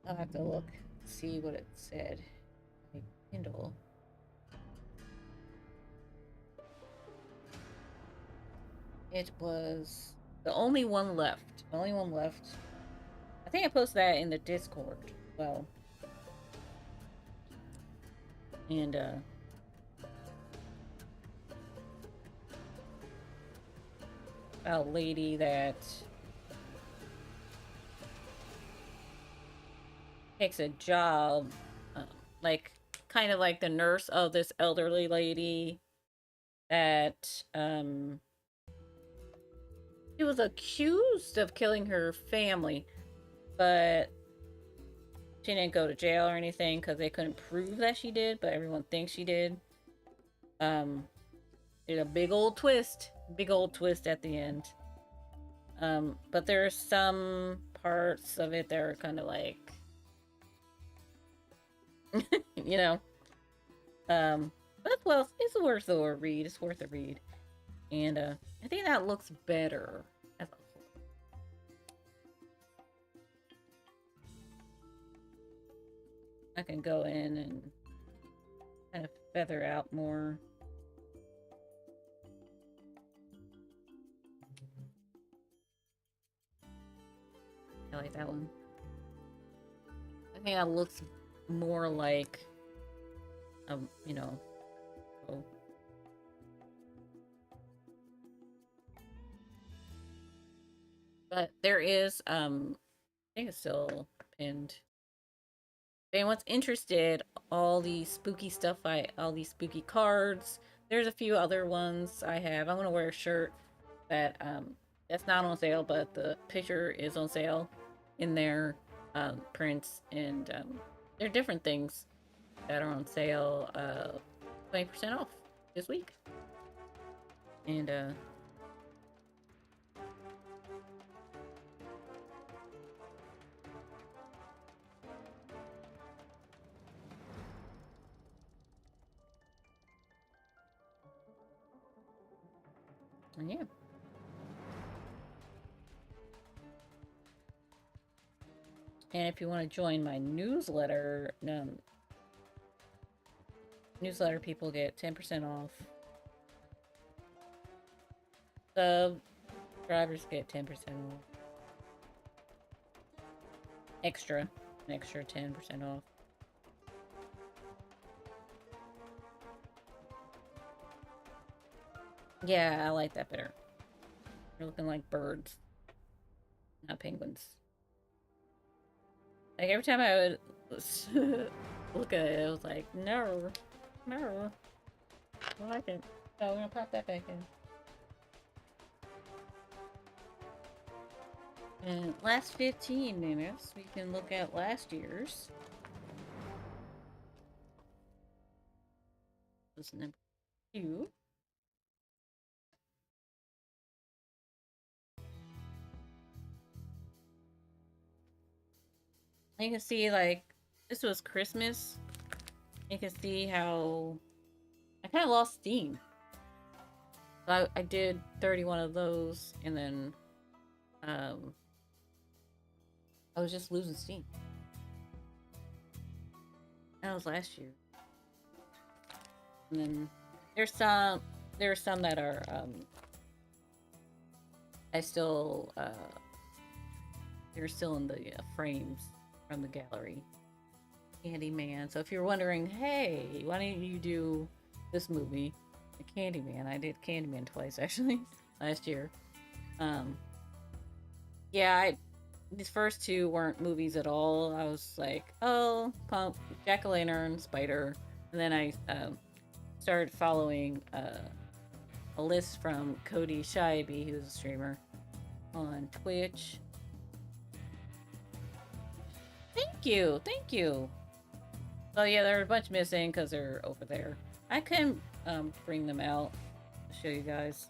I'll have to look, see what it said. My Kindle. It was the only one left. The only one left. I think I posted that in the Discord. Well, and about a lady that takes a job, like kind of like the nurse of this elderly lady that she was accused of killing her family, but she didn't go to jail or anything because they couldn't prove that she did, but everyone thinks she did. Um, there's a big old twist at the end. But there's some parts of it that are kind of like, you know, but well, it's worth a read. It's worth a read, and I think that looks better as a whole. I can go in and kind of feather out more. I like that one. I think that looks more like, you know, oh. But there is, I think it's still pinned. If anyone's interested, all these spooky stuff, all these spooky cards. There's a few other ones I have. I'm gonna wear a shirt that that's not on sale, but the picture is on sale in their prints, and there are different things that are on sale, 20% off this week, and yeah. And if you want to join my newsletter, newsletter people get 10% off. Subscribers get 10% off. Extra, an extra 10% off. Yeah, I like that better. They're looking like birds, not penguins. Like every time I would look at it, it was like, no, no, I like it. So we're gonna pop that back in. And last 15 minutes, we can look at last year's. This is number 2. You can see, like, this was Christmas. You can see how I kind of lost steam. So I did 31 of those, and then I was just losing steam. That was last year. And then there are some that are I still they're still in the frames from the gallery. Candyman. So if you're wondering, hey, why didn't you do this movie, the Candyman? I did Candyman twice actually last year. Yeah, these first two weren't movies at all. I was like, oh, pump, jack-o'-lantern, spider, and then I started following a list from Cody Scheibe, who's a streamer on Twitch. Thank you, thank you. Oh yeah, there are a bunch missing because they're over there. I can bring them out to show you guys.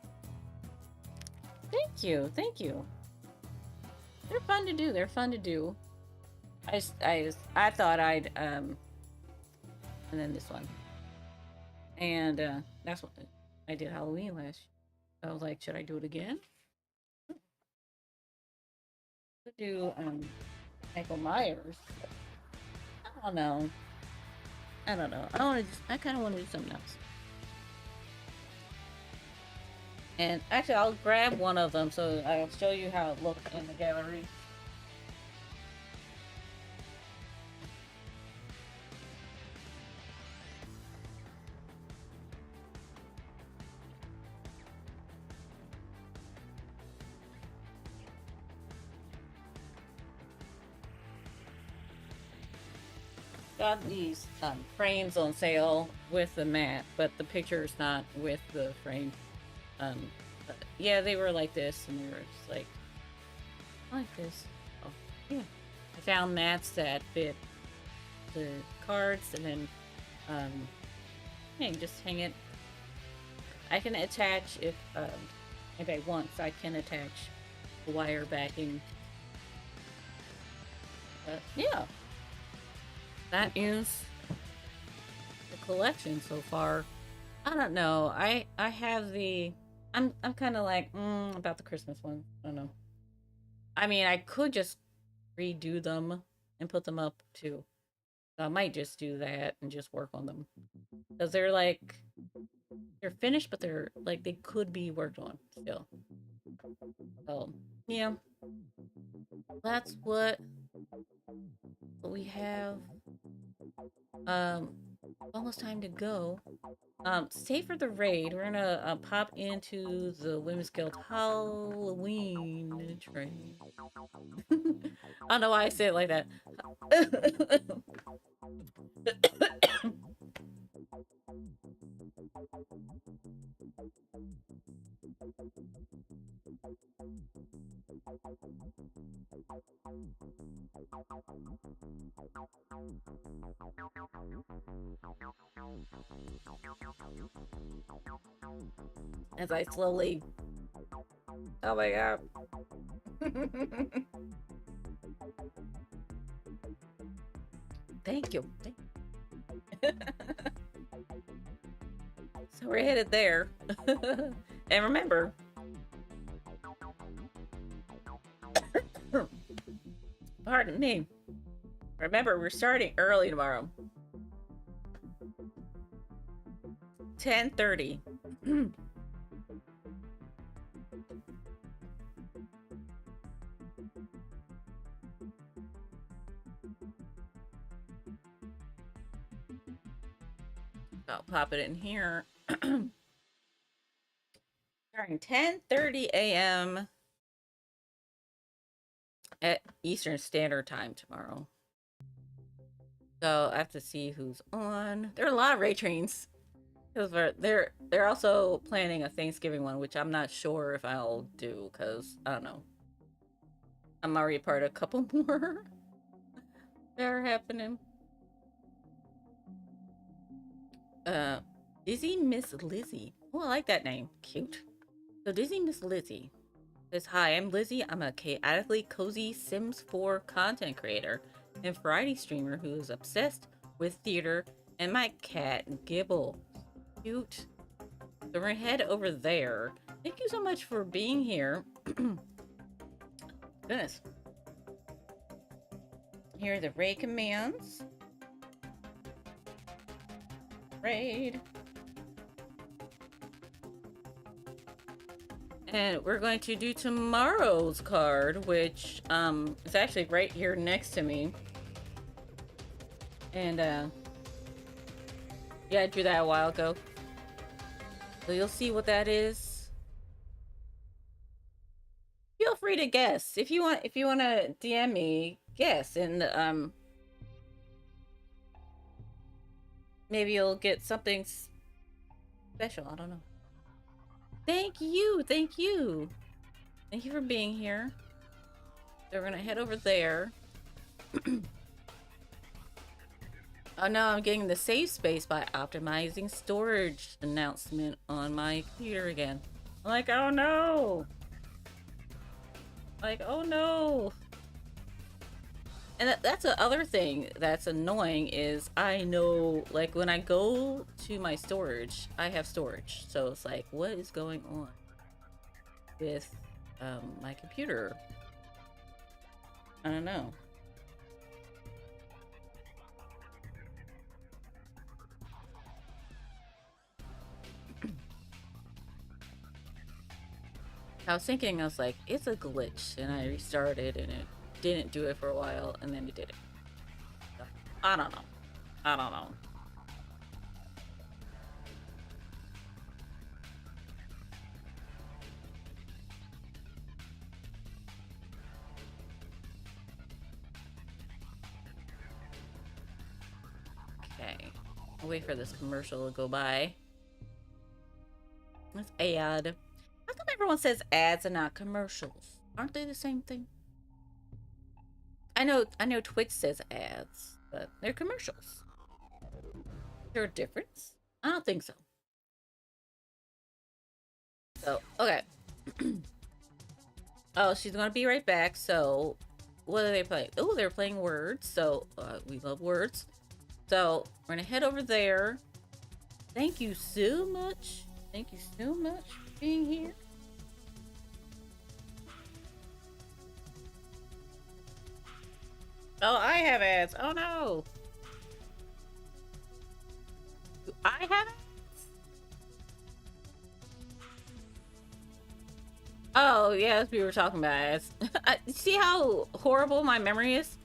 Thank you, thank you. They're fun to do. They're fun to do. I thought I'd and then this one, and that's what I did Halloween last year. I was like, should I do it again? Could do Michael Myers. I don't know. I don't know. I kind of want to do something else. And actually, I'll grab one of them so I'll show you how it looks in the gallery. Got these frames on sale with the mat, but the picture is not with the frame. Yeah, they were like this, and they were just like this. Oh, yeah. I found mats that fit the cards, and then just hang it. I can attach if I want, so I can attach the wire backing. Yeah. That is the collection so far. I don't know. I have the I'm kind of like about the Christmas one. I don't know. I mean, I could just redo them and put them up too. So I might just do that and just work on them because they're finished, but they're like they could be worked on still. So yeah, that's what we have. Almost time to go. Stay for the raid. We're gonna pop into the Women's Guild Halloween train. I don't know why I say it like that. As I slowly... Oh my god. Thank you. So we're headed there. And remember... Pardon me. Remember, we're starting early tomorrow. 10:30. I'll pop it in here. Starting 10:30 a.m. at Eastern Standard Time tomorrow. So I have to see who's on. There are a lot of raid trains. Because they're also planning a Thanksgiving one, which I'm not sure if I'll do, because, I don't know. I'm already part of a couple more that are happening. Dizzy Miss Lizzie. Oh, I like that name. Cute. So Dizzy Miss Lizzie says, hi, I'm Lizzie. I'm a chaotically cozy Sims 4 content creator. and variety streamer who is obsessed with theater, and my cat, Gibble. Cute. So we're gonna head over there. Thank you so much for being here. Goodness. Here are the raid commands. Raid. And we're going to do tomorrow's card, which is actually right here next to me. And yeah, I drew that a while ago. So you'll see what that is. Feel free to guess. If you want to DM me, guess, and maybe you'll get something special. I don't know. Thank you. Thank you. Thank you for being here. So we're gonna head over there. Oh no, I'm getting the save space by optimizing storage announcement on my computer again. I'm like, oh no! Like, oh no! And that's the other thing that's annoying is I know, like, when I go to my storage, I have storage. So it's like, what is going on with my computer? I don't know. I was thinking, I was like, it's a glitch, and I restarted, and it didn't do it for a while, and then it did it. So, I don't know. I don't know. Okay. I'll wait for this commercial to go by. Let's ad. How come everyone says ads and not commercials? Aren't they the same thing? I know Twitch says ads, but they're commercials. Is there a difference? I don't think so. So, okay. Oh, she's gonna be right back. So, what are they playing? Oh, they're playing Words. So, we love Words. So, we're gonna head over there. Thank you so much. Thank you so much for being here. Oh, I have ads. Oh no. Do I have ads? Oh, yes, we were talking about ads. See how horrible my memory is?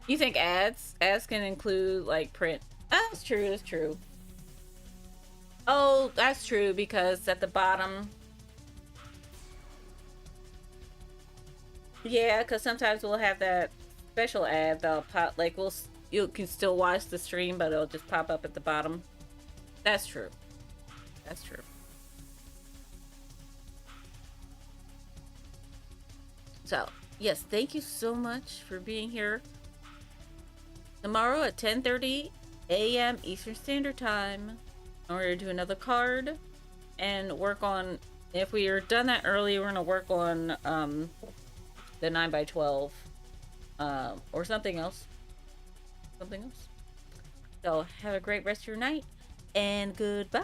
You think ads can include like print? That's true, that's true. Oh, that's true, because at the bottom, yeah, because sometimes we'll have that special ad that'll pop, like you can still watch the stream, but it'll just pop up at the bottom. That's true. That's true. So, yes, thank you so much for being here. Tomorrow at 10:30 a.m. Eastern Standard Time, we're going to do another card and work on, if we are done that early, we're going to work on the 9x12 or something else. Something else. So, have a great rest of your night and goodbye.